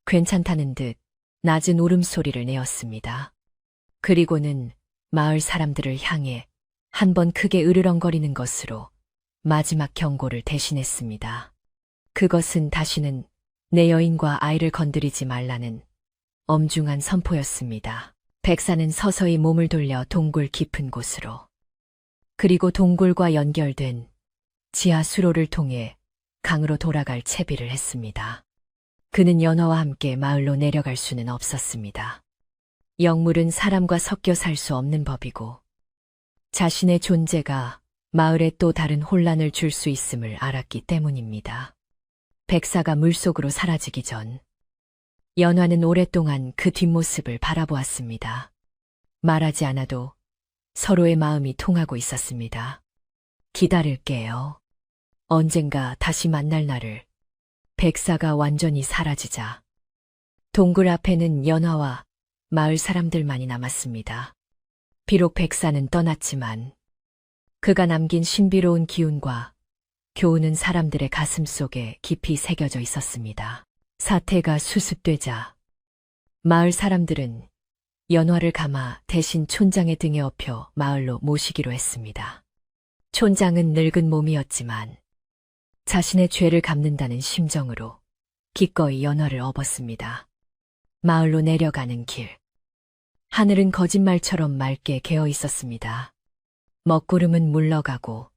괜찮다는 듯 낮은 울음소리를 내었습니다. 그리고는 마을 사람들을 향해 한 번 크게 으르렁거리는 것으로 마지막 경고를 대신했습니다. 그것은 다시는 내 여인과 아이를 건드리지 말라는 엄중한 선포였습니다. 백사는 서서히 몸을 돌려 동굴 깊은 곳으로, 그리고 동굴과 연결된 지하 수로를 통해 강으로 돌아갈 채비를 했습니다. 그는 연화와 함께 마을로 내려갈 수는 없었습니다. 영물은 사람과 섞여 살 수 없는 법이고 자신의 존재가 마을에 또 다른 혼란을 줄 수 있음을 알았기 때문입니다. 백사가 물속으로 사라지기 전 연화는 오랫동안 그 뒷모습을 바라보았습니다. 말하지 않아도 서로의 마음이 통하고 있었습니다. 기다릴게요. 언젠가 다시 만날 날을. 백사가 완전히 사라지자 동굴 앞에는 연화와 마을 사람들만이 남았습니다. 비록 백사는 떠났지만 그가 남긴 신비로운 기운과 교훈은 사람들의 가슴 속에 깊이 새겨져 있었습니다. 사태가 수습되자 마을 사람들은 연화를 감아 대신 촌장의 등에 업혀 마을로 모시기로 했습니다. 촌장은 늙은 몸이었지만 자신의 죄를 갚는다는 심정으로 기꺼이 연화를 업었습니다. 마을로 내려가는 길. 하늘은 거짓말처럼 맑게 개어 있었습니다. 먹구름은 물러가고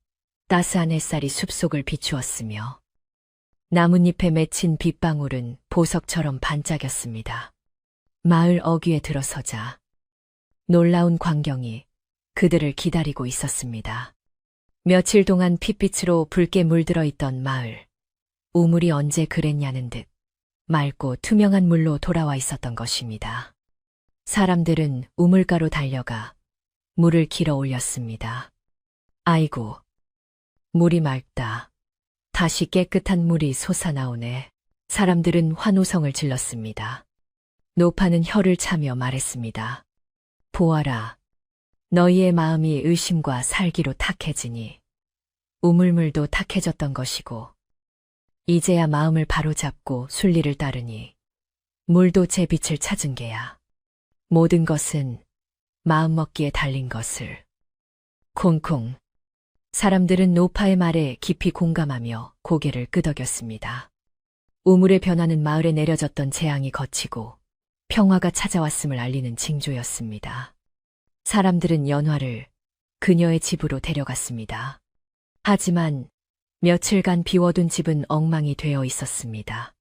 따스한 햇살이 숲속을 비추었으며 나뭇잎에 맺힌 빗방울은 보석처럼 반짝였습니다. 마을 어귀에 들어서자 놀라운 광경이 그들을 기다리고 있었습니다. 며칠 동안 핏빛으로 붉게 물들어 있던 마을. 우물이 언제 그랬냐는 듯 맑고 투명한 물로 돌아와 있었던 것입니다. 사람들은 우물가로 달려가 물을 길어 올렸습니다. 아이고, 물이 맑다. 다시 깨끗한 물이 솟아나오네. 사람들은 환호성을 질렀습니다. 노파는 혀를 차며 말했습니다. 보아라. 너희의 마음이 의심과 살기로 탁해지니 우물물도 탁해졌던 것이고 이제야 마음을 바로잡고 순리를 따르니 물도 제 빛을 찾은 게야. 모든 것은 마음먹기에 달린 것을. 콩콩. 사람들은 노파의 말에 깊이 공감하며 고개를 끄덕였습니다. 우물의 변화는 마을에 내려졌던 재앙이 걷히고 평화가 찾아왔음을 알리는 징조였습니다. 사람들은 연화를 그녀의 집으로 데려갔습니다. 하지만 며칠간 비워둔 집은 엉망이 되어 있었습니다.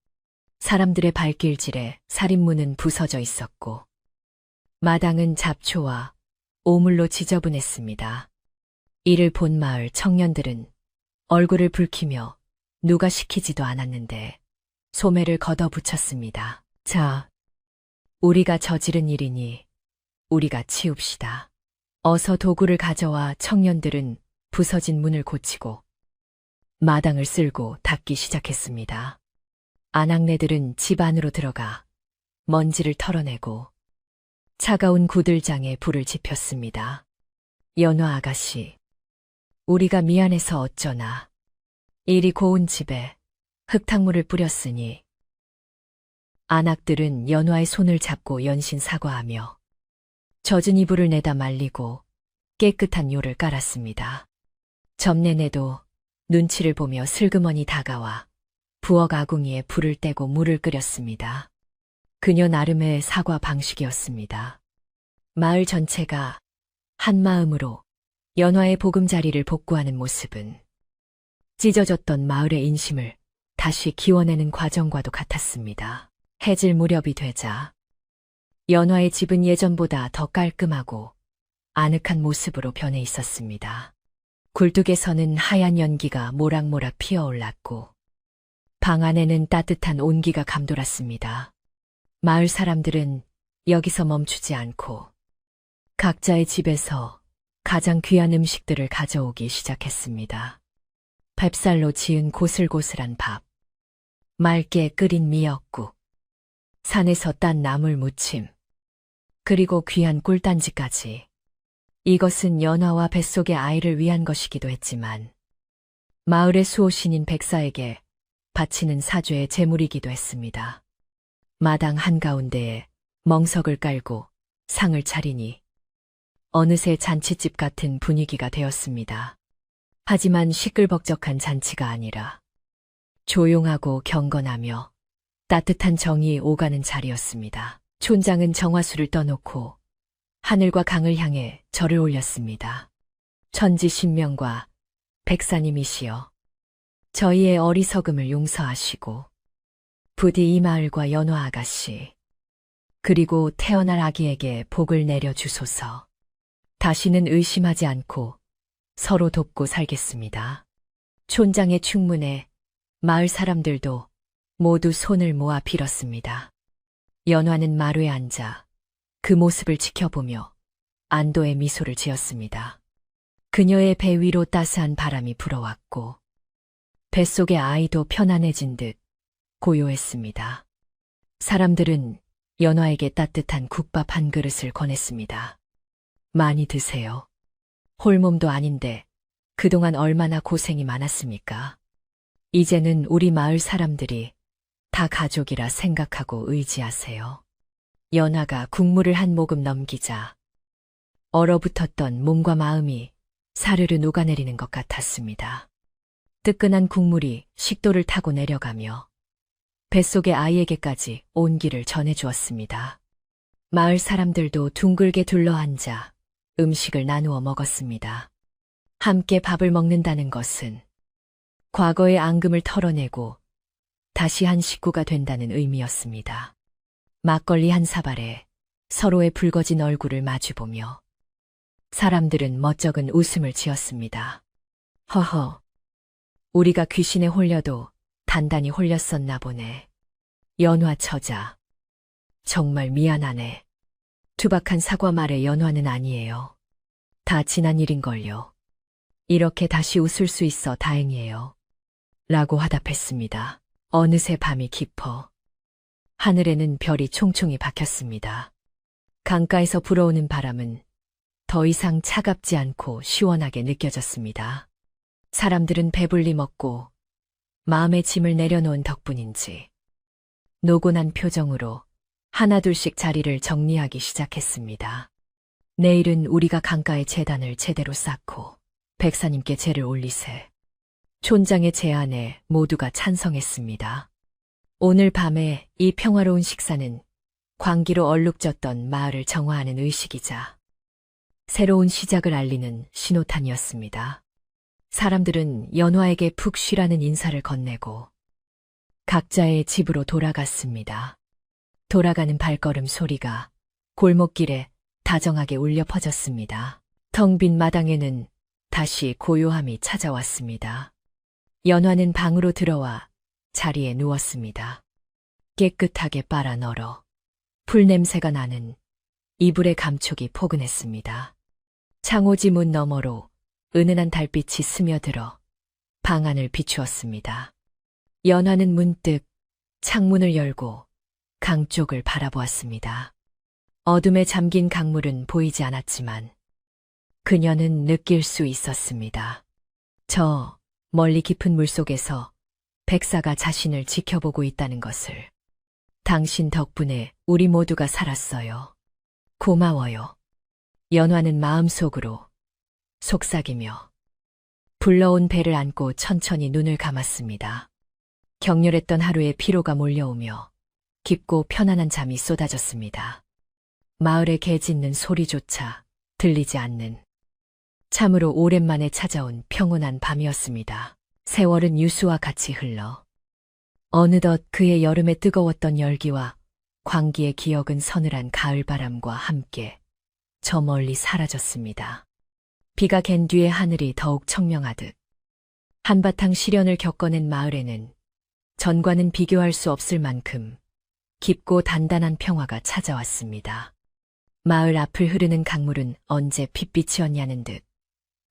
사람들의 발길질에 살인문은 부서져 있었고 마당은 잡초와 오물로 지저분했습니다. 이를 본 마을 청년들은 얼굴을 붉히며 누가 시키지도 않았는데 소매를 걷어붙였습니다. 자, 우리가 저지른 일이니 우리가 치웁시다. 어서 도구를 가져와 청년들은 부서진 문을 고치고 마당을 쓸고 닦기 시작했습니다. 아낙네들은 집 안으로 들어가 먼지를 털어내고 차가운 구들장에 불을 지폈습니다. 연화 아가씨, 우리가 미안해서 어쩌나. 이리 고운 집에 흙탕물을 뿌렸으니. 아낙들은 연화의 손을 잡고 연신 사과하며 젖은 이불을 내다 말리고 깨끗한 요를 깔았습니다. 점내내도 눈치를 보며 슬그머니 다가와 부엌 아궁이에 불을 떼고 물을 끓였습니다. 그녀 나름의 사과 방식이었습니다. 마을 전체가 한 마음으로 연화의 보금자리를 복구하는 모습은 찢어졌던 마을의 인심을 다시 기워내는 과정과도 같았습니다. 해질 무렵이 되자 연화의 집은 예전보다 더 깔끔하고 아늑한 모습으로 변해 있었습니다. 굴뚝에서는 하얀 연기가 모락모락 피어올랐고 방 안에는 따뜻한 온기가 감돌았습니다. 마을 사람들은 여기서 멈추지 않고 각자의 집에서 가장 귀한 음식들을 가져오기 시작했습니다. 밥쌀로 지은 고슬고슬한 밥, 맑게 끓인 미역국, 산에서 딴 나물 무침, 그리고 귀한 꿀단지까지. 이것은 연화와 뱃속의 아이를 위한 것이기도 했지만 마을의 수호신인 백사에게 바치는 사죄의 제물이기도 했습니다. 마당 한가운데에 멍석을 깔고 상을 차리니 어느새 잔치집 같은 분위기가 되었습니다. 하지만 시끌벅적한 잔치가 아니라 조용하고 경건하며 따뜻한 정이 오가는 자리였습니다. 촌장은 정화수를 떠놓고 하늘과 강을 향해 절을 올렸습니다. 천지신명과 백사님이시여, 저희의 어리석음을 용서하시고 부디 이 마을과 연화 아가씨 그리고 태어날 아기에게 복을 내려주소서. 다시는 의심하지 않고 서로 돕고 살겠습니다. 촌장의 충문에 마을 사람들도 모두 손을 모아 빌었습니다. 연화는 마루에 앉아 그 모습을 지켜보며 안도의 미소를 지었습니다. 그녀의 배 위로 따스한 바람이 불어왔고 뱃속의 아이도 편안해진 듯 고요했습니다. 사람들은 연화에게 따뜻한 국밥 한 그릇을 권했습니다. 많이 드세요. 홀몸도 아닌데 그동안 얼마나 고생이 많았습니까? 이제는 우리 마을 사람들이 다 가족이라 생각하고 의지하세요. 연화가 국물을 한 모금 넘기자 얼어붙었던 몸과 마음이 사르르 녹아내리는 것 같았습니다. 뜨끈한 국물이 식도를 타고 내려가며 뱃속의 아이에게까지 온기를 전해주었습니다. 마을 사람들도 둥글게 둘러앉아 음식을 나누어 먹었습니다. 함께 밥을 먹는다는 것은 과거의 앙금을 털어내고 다시 한 식구가 된다는 의미였습니다. 막걸리 한 사발에 서로의 붉어진 얼굴을 마주보며 사람들은 멋쩍은 웃음을 지었습니다. 허허, 우리가 귀신에 홀려도 단단히 홀렸었나 보네. 연화 처자, 정말 미안하네. 투박한 사과 말에 연화는 아니에요. 다 지난 일인걸요. 이렇게 다시 웃을 수 있어 다행이에요. 라고 화답했습니다. 어느새 밤이 깊어 하늘에는 별이 총총히 박혔습니다. 강가에서 불어오는 바람은 더 이상 차갑지 않고 시원하게 느껴졌습니다. 사람들은 배불리 먹고 마음의 짐을 내려놓은 덕분인지 노곤한 표정으로 하나둘씩 자리를 정리하기 시작했습니다. 내일은 우리가 강가에 제단을 제대로 쌓고 백사님께 제를 올리세. 촌장의 제안에 모두가 찬성했습니다. 오늘 밤에 이 평화로운 식사는 광기로 얼룩졌던 마을을 정화하는 의식이자 새로운 시작을 알리는 신호탄이었습니다. 사람들은 연화에게 푹 쉬라는 인사를 건네고 각자의 집으로 돌아갔습니다. 돌아가는 발걸음 소리가 골목길에 다정하게 울려 퍼졌습니다. 텅 빈 마당에는 다시 고요함이 찾아왔습니다. 연화는 방으로 들어와 자리에 누웠습니다. 깨끗하게 빨아 널어 풀 냄새가 나는 이불의 감촉이 포근했습니다. 창호지 문 너머로 은은한 달빛이 스며들어 방 안을 비추었습니다. 연화는 문득 창문을 열고 강 쪽을 바라보았습니다. 어둠에 잠긴 강물은 보이지 않았지만 그녀는 느낄 수 있었습니다. 저 멀리 깊은 물속에서 백사가 자신을 지켜보고 있다는 것을. 당신 덕분에 우리 모두가 살았어요. 고마워요. 연화는 마음속으로 속삭이며 불러온 배를 안고 천천히 눈을 감았습니다. 격렬했던 하루의 피로가 몰려오며 깊고 편안한 잠이 쏟아졌습니다. 마을의 개 짖는 소리조차 들리지 않는 참으로 오랜만에 찾아온 평온한 밤이었습니다. 세월은 유수와 같이 흘러 어느덧 그의 여름에 뜨거웠던 열기와 광기의 기억은 서늘한 가을바람과 함께 저 멀리 사라졌습니다. 비가 갠 뒤에 하늘이 더욱 청명하듯 한바탕 시련을 겪어낸 마을에는 전과는 비교할 수 없을 만큼 깊고 단단한 평화가 찾아왔습니다. 마을 앞을 흐르는 강물은 언제 핏빛이었냐는 듯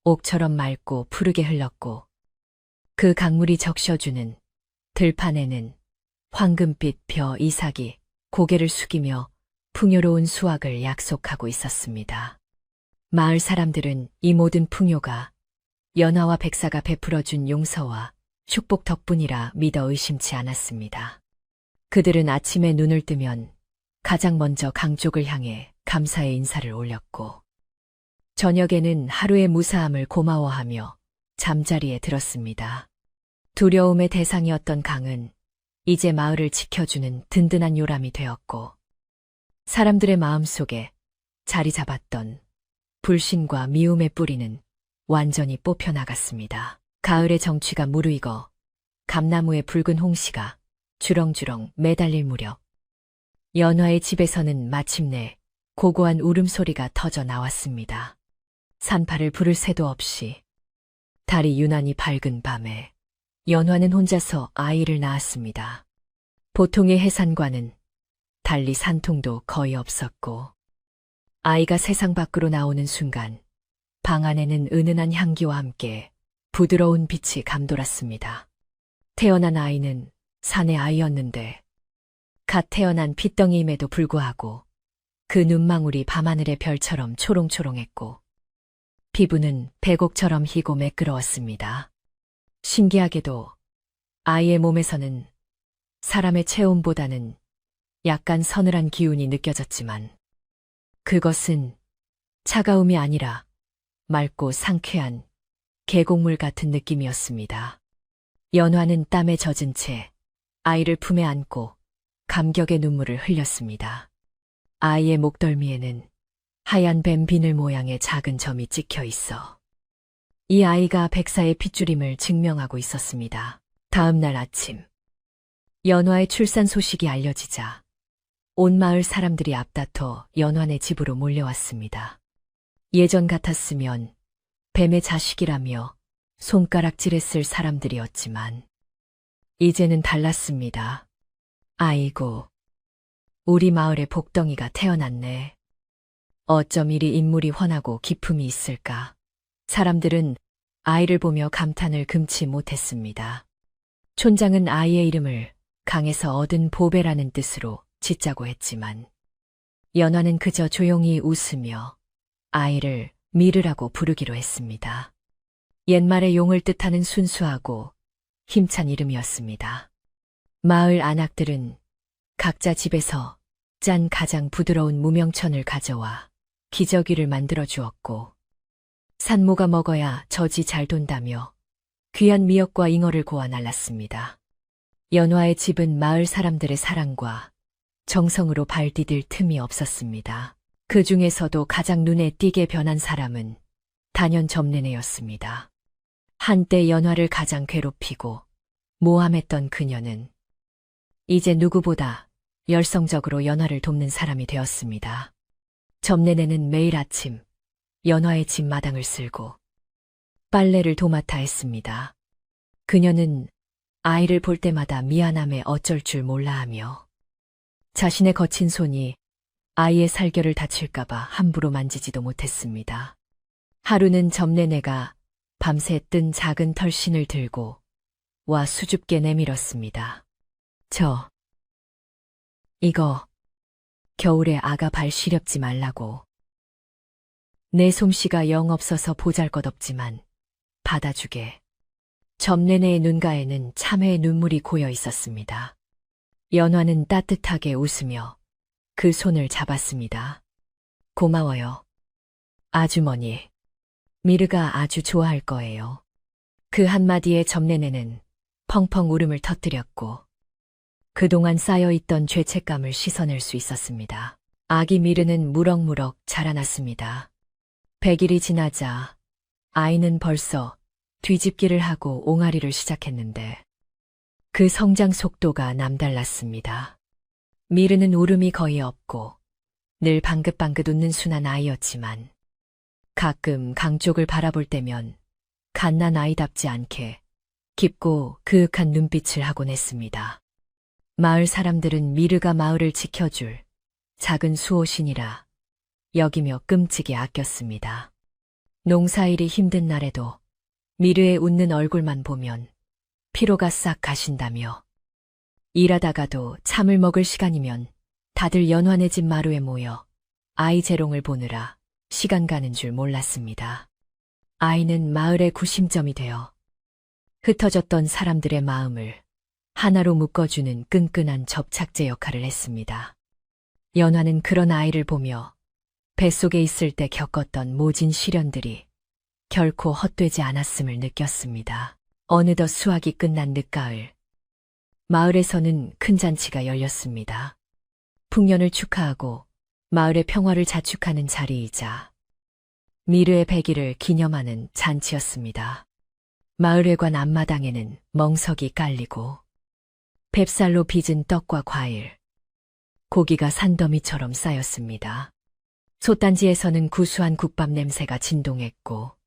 옥처럼 맑고 푸르게 흘렀고 그 강물이 적셔주는 들판에는 황금빛 벼 이삭이 고개를 숙이며 풍요로운 수확을 약속하고 있었습니다. 마을 사람들은 이 모든 풍요가 연화와 백사가 베풀어준 용서와 축복 덕분이라 믿어 의심치 않았습니다. 그들은 아침에 눈을 뜨면 가장 먼저 강 쪽을 향해 감사의 인사를 올렸고 저녁에는 하루의 무사함을 고마워하며 잠자리에 들었습니다. 두려움의 대상이었던 강은 이제 마을을 지켜주는 든든한 요람이 되었고 사람들의 마음속에 자리 잡았던 불신과 미움의 뿌리는 완전히 뽑혀나갔습니다. 가을의 정취가 무르익어 감나무의 붉은 홍시가 주렁주렁 매달릴 무렵 연화의 집에서는 마침내 고고한 울음소리가 터져 나왔습니다. 산파를 부를 새도 없이 달이 유난히 밝은 밤에 연화는 혼자서 아이를 낳았습니다. 보통의 해산과는 달리 산통도 거의 없었고, 아이가 세상 밖으로 나오는 순간 방 안에는 은은한 향기와 함께 부드러운 빛이 감돌았습니다. 태어난 아이는 산의 아이였는데 갓 태어난 핏덩이임에도 불구하고 그 눈망울이 밤하늘의 별처럼 초롱초롱했고 피부는 백옥처럼 희고 매끄러웠습니다. 신기하게도 아이의 몸에서는 사람의 체온보다는 약간 서늘한 기운이 느껴졌지만 그것은 차가움이 아니라 맑고 상쾌한 계곡물 같은 느낌이었습니다. 연화는 땀에 젖은 채 아이를 품에 안고 감격의 눈물을 흘렸습니다. 아이의 목덜미에는 하얀 뱀 비늘 모양의 작은 점이 찍혀 있어 이 아이가 백사의 핏줄임을 증명하고 있었습니다. 다음 날 아침, 연화의 출산 소식이 알려지자 온 마을 사람들이 앞다퉈 연화네 집으로 몰려왔습니다. 예전 같았으면 뱀의 자식이라며 손가락질했을 사람들이었지만 이제는 달랐습니다. 아이고, 우리 마을에 복덩이가 태어났네. 어쩜 이리 인물이 훤하고 기품이 있을까. 사람들은 아이를 보며 감탄을 금치 못했습니다. 촌장은 아이의 이름을 강에서 얻은 보배라는 뜻으로 짓자고 했지만 연화는 그저 조용히 웃으며 아이를 미르라고 부르기로 했습니다. 옛말의 용을 뜻하는 순수하고 힘찬 이름이었습니다. 마을 안악들은 각자 집에서 짠 가장 부드러운 무명천을 가져와 기저귀를 만들어 주었고 산모가 먹어야 젖이 잘 돈다며 귀한 미역과 잉어를 고아 날랐습니다. 연화의 집은 마을 사람들의 사랑과 정성으로 발디딜 틈이 없었습니다. 그 중에서도 가장 눈에 띄게 변한 사람은 단연 점내내였습니다. 한때 연화를 가장 괴롭히고 모함했던 그녀는 이제 누구보다 열성적으로 연화를 돕는 사람이 되었습니다. 점내내는 매일 아침 연화의 집 마당을 쓸고 빨래를 도맡아 했습니다. 그녀는 아이를 볼 때마다 미안함에 어쩔 줄 몰라하며 자신의 거친 손이 아이의 살결을 다칠까봐 함부로 만지지도 못했습니다. 하루는 점내내가 밤새 뜬 작은 털신을 들고 와 수줍게 내밀었습니다. 이거 겨울에 아가 발 시렵지 말라고. 내 솜씨가 영 없어서 보잘것없지만 받아주게. 점내내의 눈가에는 참회의 눈물이 고여 있었습니다. 연화는 따뜻하게 웃으며 그 손을 잡았습니다. 고마워요. 아주머니. 미르가 아주 좋아할 거예요. 그 한마디에 점내내는 펑펑 울음을 터뜨렸고 그동안 쌓여있던 죄책감을 씻어낼 수 있었습니다. 아기 미르는 무럭무럭 자라났습니다. 100일이 지나자 아이는 벌써 뒤집기를 하고 옹알이를 시작했는데 그 성장 속도가 남달랐습니다. 미르는 울음이 거의 없고 늘 방긋방긋 웃는 순한 아이였지만 가끔 강 쪽을 바라볼 때면 갓난 아이답지 않게 깊고 그윽한 눈빛을 하곤 했습니다. 마을 사람들은 미르가 마을을 지켜줄 작은 수호신이라 여기며 끔찍이 아꼈습니다. 농사일이 힘든 날에도 미르의 웃는 얼굴만 보면 피로가 싹 가신다며 일하다가도 참을 먹을 시간이면 다들 연화네 집 마루에 모여 아이 재롱을 보느라 시간 가는 줄 몰랐습니다. 아이는 마을의 구심점이 되어 흩어졌던 사람들의 마음을 하나로 묶어주는 끈끈한 접착제 역할을 했습니다. 연화는 그런 아이를 보며 뱃속에 있을 때 겪었던 모진 시련들이 결코 헛되지 않았음을 느꼈습니다. 어느덧 수확이 끝난 늦가을, 마을에서는 큰 잔치가 열렸습니다. 풍년을 축하하고 마을의 평화를 자축하는 자리이자 미르의 100일을 기념하는 잔치였습니다. 마을회관 앞마당에는 멍석이 깔리고 뱁살로 빚은 떡과 과일, 고기가 산더미처럼 쌓였습니다. 솥단지에서는 구수한 국밥 냄새가 진동했고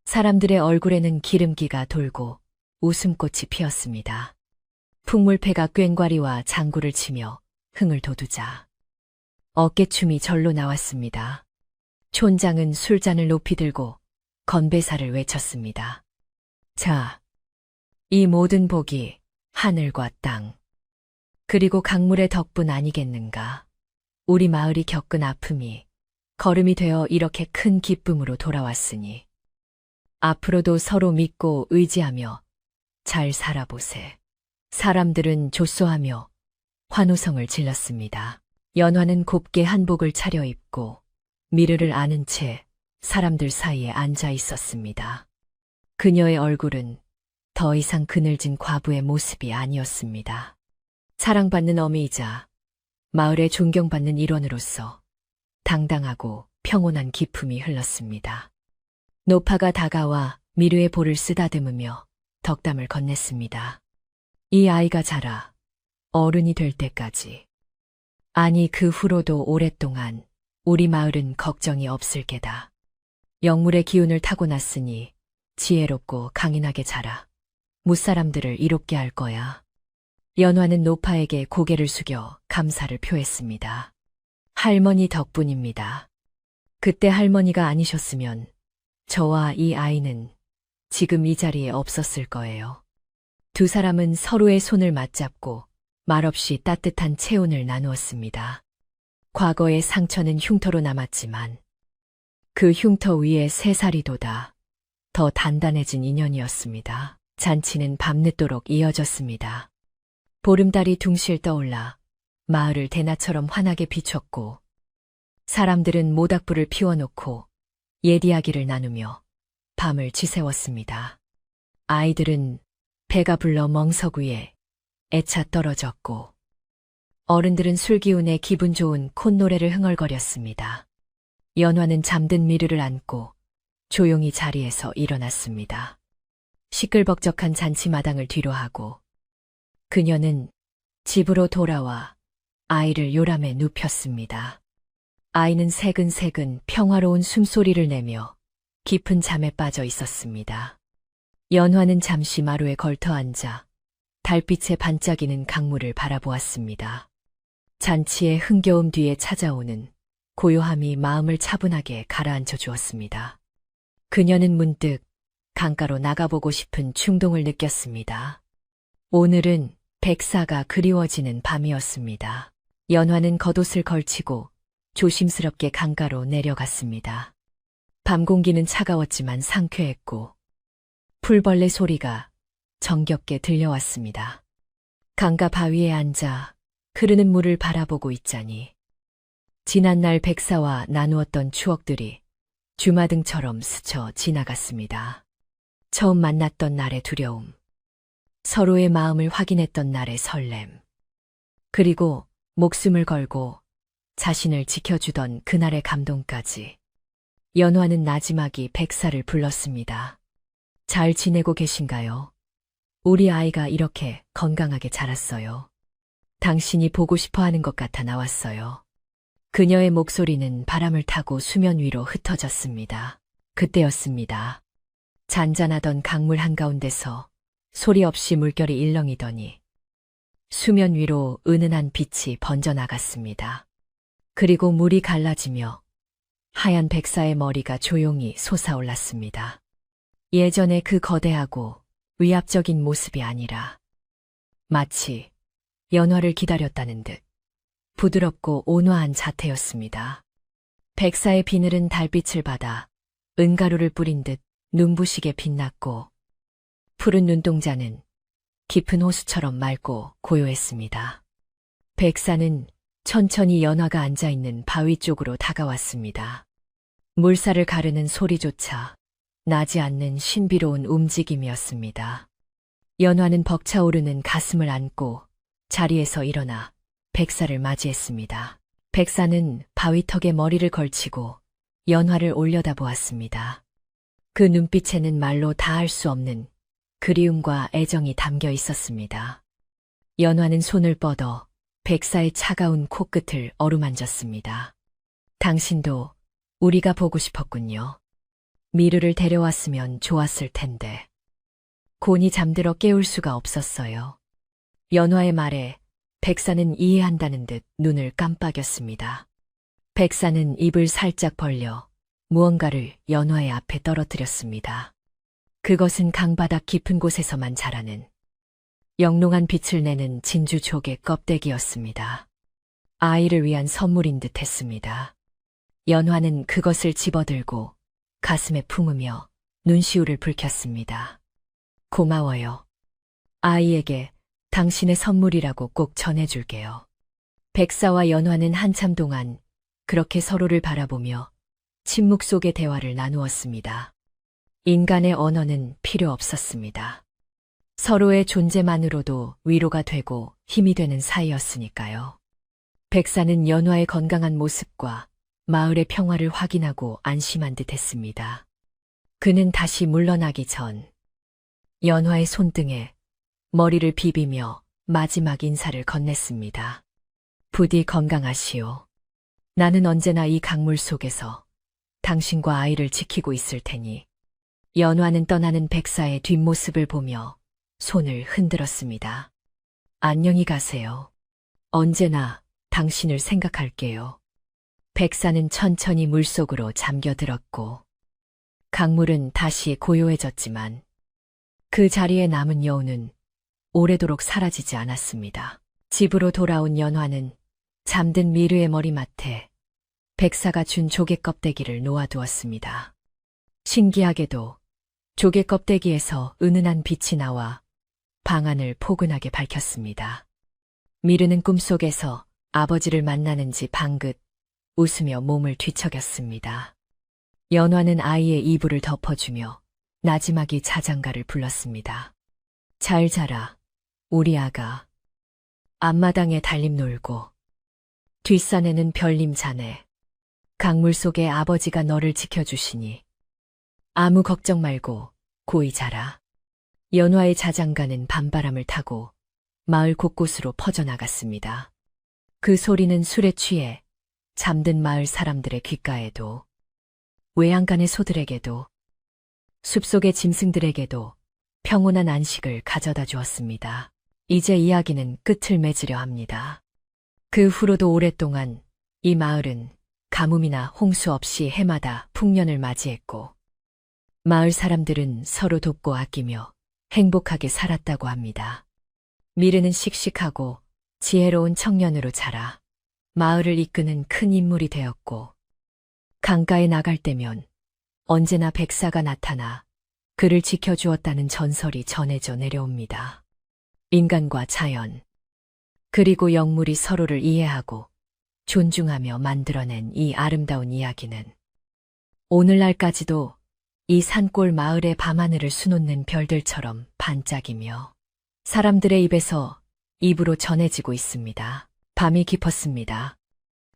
사람들의 얼굴에는 기름기가 돌고 웃음꽃이 피었습니다. 풍물패가 꽹과리와 장구를 치며 흥을 돋우자 어깨춤이 절로 나왔습니다. 촌장은 술잔을 높이 들고 건배사를 외쳤습니다. 자, 이 모든 복이 하늘과 땅, 그리고 강물의 덕분 아니겠는가. 우리 마을이 겪은 아픔이 걸음이 되어 이렇게 큰 기쁨으로 돌아왔으니 앞으로도 서로 믿고 의지하며 잘 살아보세. 사람들은 조소하며 환호성을 질렀습니다. 연화는 곱게 한복을 차려입고 미르를 아는 채 사람들 사이에 앉아 있었습니다. 그녀의 얼굴은 더 이상 그늘진 과부의 모습이 아니었습니다. 사랑받는 어미이자 마을에 존경받는 일원으로서 당당하고 평온한 기품이 흘렀습니다. 노파가 다가와 미르의 볼을 쓰다듬으며 덕담을 건넸습니다. 이 아이가 자라 어른이 될 때까지, 아니 그 후로도 오랫동안 우리 마을은 걱정이 없을 게다. 영물의 기운을 타고났으니 지혜롭고 강인하게 자라 무사람들을 이롭게 할 거야. 연화는 노파에게 고개를 숙여 감사를 표했습니다. 할머니 덕분입니다. 그때 할머니가 아니셨으면 저와 이 아이는 지금 이 자리에 없었을 거예요. 두 사람은 서로의 손을 맞잡고 말없이 따뜻한 체온을 나누었습니다. 과거의 상처는 흉터로 남았지만 그 흉터 위에 새살이 돋아 더 단단해진 인연이었습니다. 잔치는 밤늦도록 이어졌습니다. 보름달이 둥실 떠올라 마을을 대낮처럼 환하게 비췄고 사람들은 모닥불을 피워놓고 옛 이야기를 나누며 밤을 지새웠습니다. 아이들은 배가 불러 멍석 위에 애차 떨어졌고 어른들은 술기운에 기분 좋은 콧노래를 흥얼거렸습니다. 연화는 잠든 미르를 안고 조용히 자리에서 일어났습니다. 시끌벅적한 잔치마당을 뒤로하고 그녀는 집으로 돌아와 아이를 요람에 눕혔습니다. 아이는 새근새근 평화로운 숨소리를 내며 깊은 잠에 빠져 있었습니다. 연화는 잠시 마루에 걸터앉아 달빛에 반짝이는 강물을 바라보았습니다. 잔치의 흥겨움 뒤에 찾아오는 고요함이 마음을 차분하게 가라앉혀 주었습니다. 그녀는 문득 강가로 나가보고 싶은 충동을 느꼈습니다. 오늘은 백사가 그리워지는 밤이었습니다. 연화는 겉옷을 걸치고 조심스럽게 강가로 내려갔습니다. 밤 공기는 차가웠지만 상쾌했고 풀벌레 소리가 정겹게 들려왔습니다. 강가 바위에 앉아 흐르는 물을 바라보고 있자니 지난날 백사와 나누었던 추억들이 주마등처럼 스쳐 지나갔습니다. 처음 만났던 날의 두려움, 서로의 마음을 확인했던 날의 설렘, 그리고 목숨을 걸고 자신을 지켜주던 그날의 감동까지. 연화는 나지막이 백사를 불렀습니다. 잘 지내고 계신가요? 우리 아이가 이렇게 건강하게 자랐어요. 당신이 보고 싶어 하는 것 같아 나왔어요. 그녀의 목소리는 바람을 타고 수면 위로 흩어졌습니다. 그때였습니다. 잔잔하던 강물 한가운데서 소리 없이 물결이 일렁이더니 수면 위로 은은한 빛이 번져나갔습니다. 그리고 물이 갈라지며 하얀 백사의 머리가 조용히 솟아올랐습니다. 예전에 그 거대하고 위압적인 모습이 아니라 마치 연화를 기다렸다는 듯 부드럽고 온화한 자태였습니다. 백사의 비늘은 달빛을 받아 은가루를 뿌린 듯 눈부시게 빛났고 푸른 눈동자는 깊은 호수처럼 맑고 고요했습니다. 백사는 천천히 연화가 앉아있는 바위 쪽으로 다가왔습니다. 물살을 가르는 소리조차 나지 않는 신비로운 움직임이었습니다. 연화는 벅차오르는 가슴을 안고 자리에서 일어나 백사를 맞이했습니다. 백사는 바위턱에 머리를 걸치고 연화를 올려다보았습니다. 그 눈빛에는 말로 다할 수 없는 그리움과 애정이 담겨 있었습니다. 연화는 손을 뻗어 백사의 차가운 코끝을 어루만졌습니다. 당신도 우리가 보고 싶었군요. 미르를 데려왔으면 좋았을 텐데. 곤히 잠들어 깨울 수가 없었어요. 연화의 말에 백사는 이해한다는 듯 눈을 깜빡였습니다. 백사는 입을 살짝 벌려 무언가를 연화의 앞에 떨어뜨렸습니다. 그것은 강바닥 깊은 곳에서만 자라는 영롱한 빛을 내는 진주 조개 껍데기였습니다. 아이를 위한 선물인 듯 했습니다. 연화는 그것을 집어들고 가슴에 품으며 눈시울을 붉혔습니다. 고마워요. 아이에게 당신의 선물이라고 꼭 전해줄게요. 백사와 연화는 한참 동안 그렇게 서로를 바라보며 침묵 속의 대화를 나누었습니다. 인간의 언어는 필요 없었습니다. 서로의 존재만으로도 위로가 되고 힘이 되는 사이였으니까요. 백사는 연화의 건강한 모습과 마을의 평화를 확인하고 안심한 듯 했습니다. 그는 다시 물러나기 전 연화의 손등에 머리를 비비며 마지막 인사를 건넸습니다. 부디 건강하시오. 나는 언제나 이 강물 속에서 당신과 아이를 지키고 있을 테니. 연화는 떠나는 백사의 뒷모습을 보며 손을 흔들었습니다. 안녕히 가세요. 언제나 당신을 생각할게요. 백사는 천천히 물속으로 잠겨들었고 강물은 다시 고요해졌지만 그 자리에 남은 여우는 오래도록 사라지지 않았습니다. 집으로 돌아온 연화는 잠든 미르의 머리맡에 백사가 준 조개 껍데기를 놓아두었습니다. 신기하게도 조개 껍데기에서 은은한 빛이 나와 방안을 포근하게 밝혔습니다. 미르는 꿈속에서 아버지를 만나는지 방긋 웃으며 몸을 뒤척였습니다. 연화는 아이의 이불을 덮어주며 나지막이 자장가를 불렀습니다. 잘 자라, 우리 아가. 앞마당에 달림 놀고 뒷산에는 별님 자네. 강물 속에 아버지가 너를 지켜주시니 아무 걱정 말고 고이 자라. 연화의 자장가는 밤바람을 타고 마을 곳곳으로 퍼져나갔습니다. 그 소리는 술에 취해 잠든 마을 사람들의 귓가에도, 외양간의 소들에게도, 숲속의 짐승들에게도 평온한 안식을 가져다 주었습니다. 이제 이야기는 끝을 맺으려 합니다. 그 후로도 오랫동안 이 마을은 가뭄이나 홍수 없이 해마다 풍년을 맞이했고 마을 사람들은 서로 돕고 아끼며 행복하게 살았다고 합니다. 미르는 씩씩하고 지혜로운 청년으로 자라 마을을 이끄는 큰 인물이 되었고 강가에 나갈 때면 언제나 백사가 나타나 그를 지켜주었다는 전설이 전해져 내려옵니다. 인간과 자연, 그리고 영물이 서로를 이해하고 존중하며 만들어낸 이 아름다운 이야기는 오늘날까지도 이 산골 마을의 밤하늘을 수놓는 별들처럼 반짝이며 사람들의 입에서 입으로 전해지고 있습니다. 밤이 깊었습니다.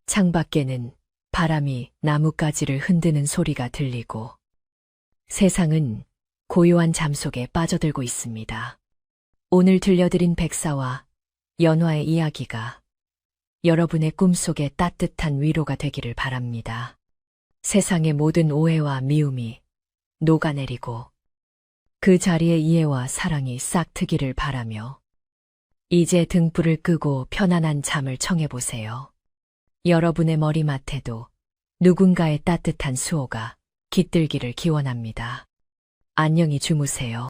창밖에는 바람이 나뭇가지를 흔드는 소리가 들리고 세상은 고요한 잠 속에 빠져들고 있습니다. 오늘 들려드린 백사와 연화의 이야기가 여러분의 꿈속에 따뜻한 위로가 되기를 바랍니다. 세상의 모든 오해와 미움이 녹아내리고 그 자리에 이해와 사랑이 싹 트기를 바라며 이제 등불을 끄고 편안한 잠을 청해보세요. 여러분의 머리맡에도 누군가의 따뜻한 수호가 깃들기를 기원합니다. 안녕히 주무세요.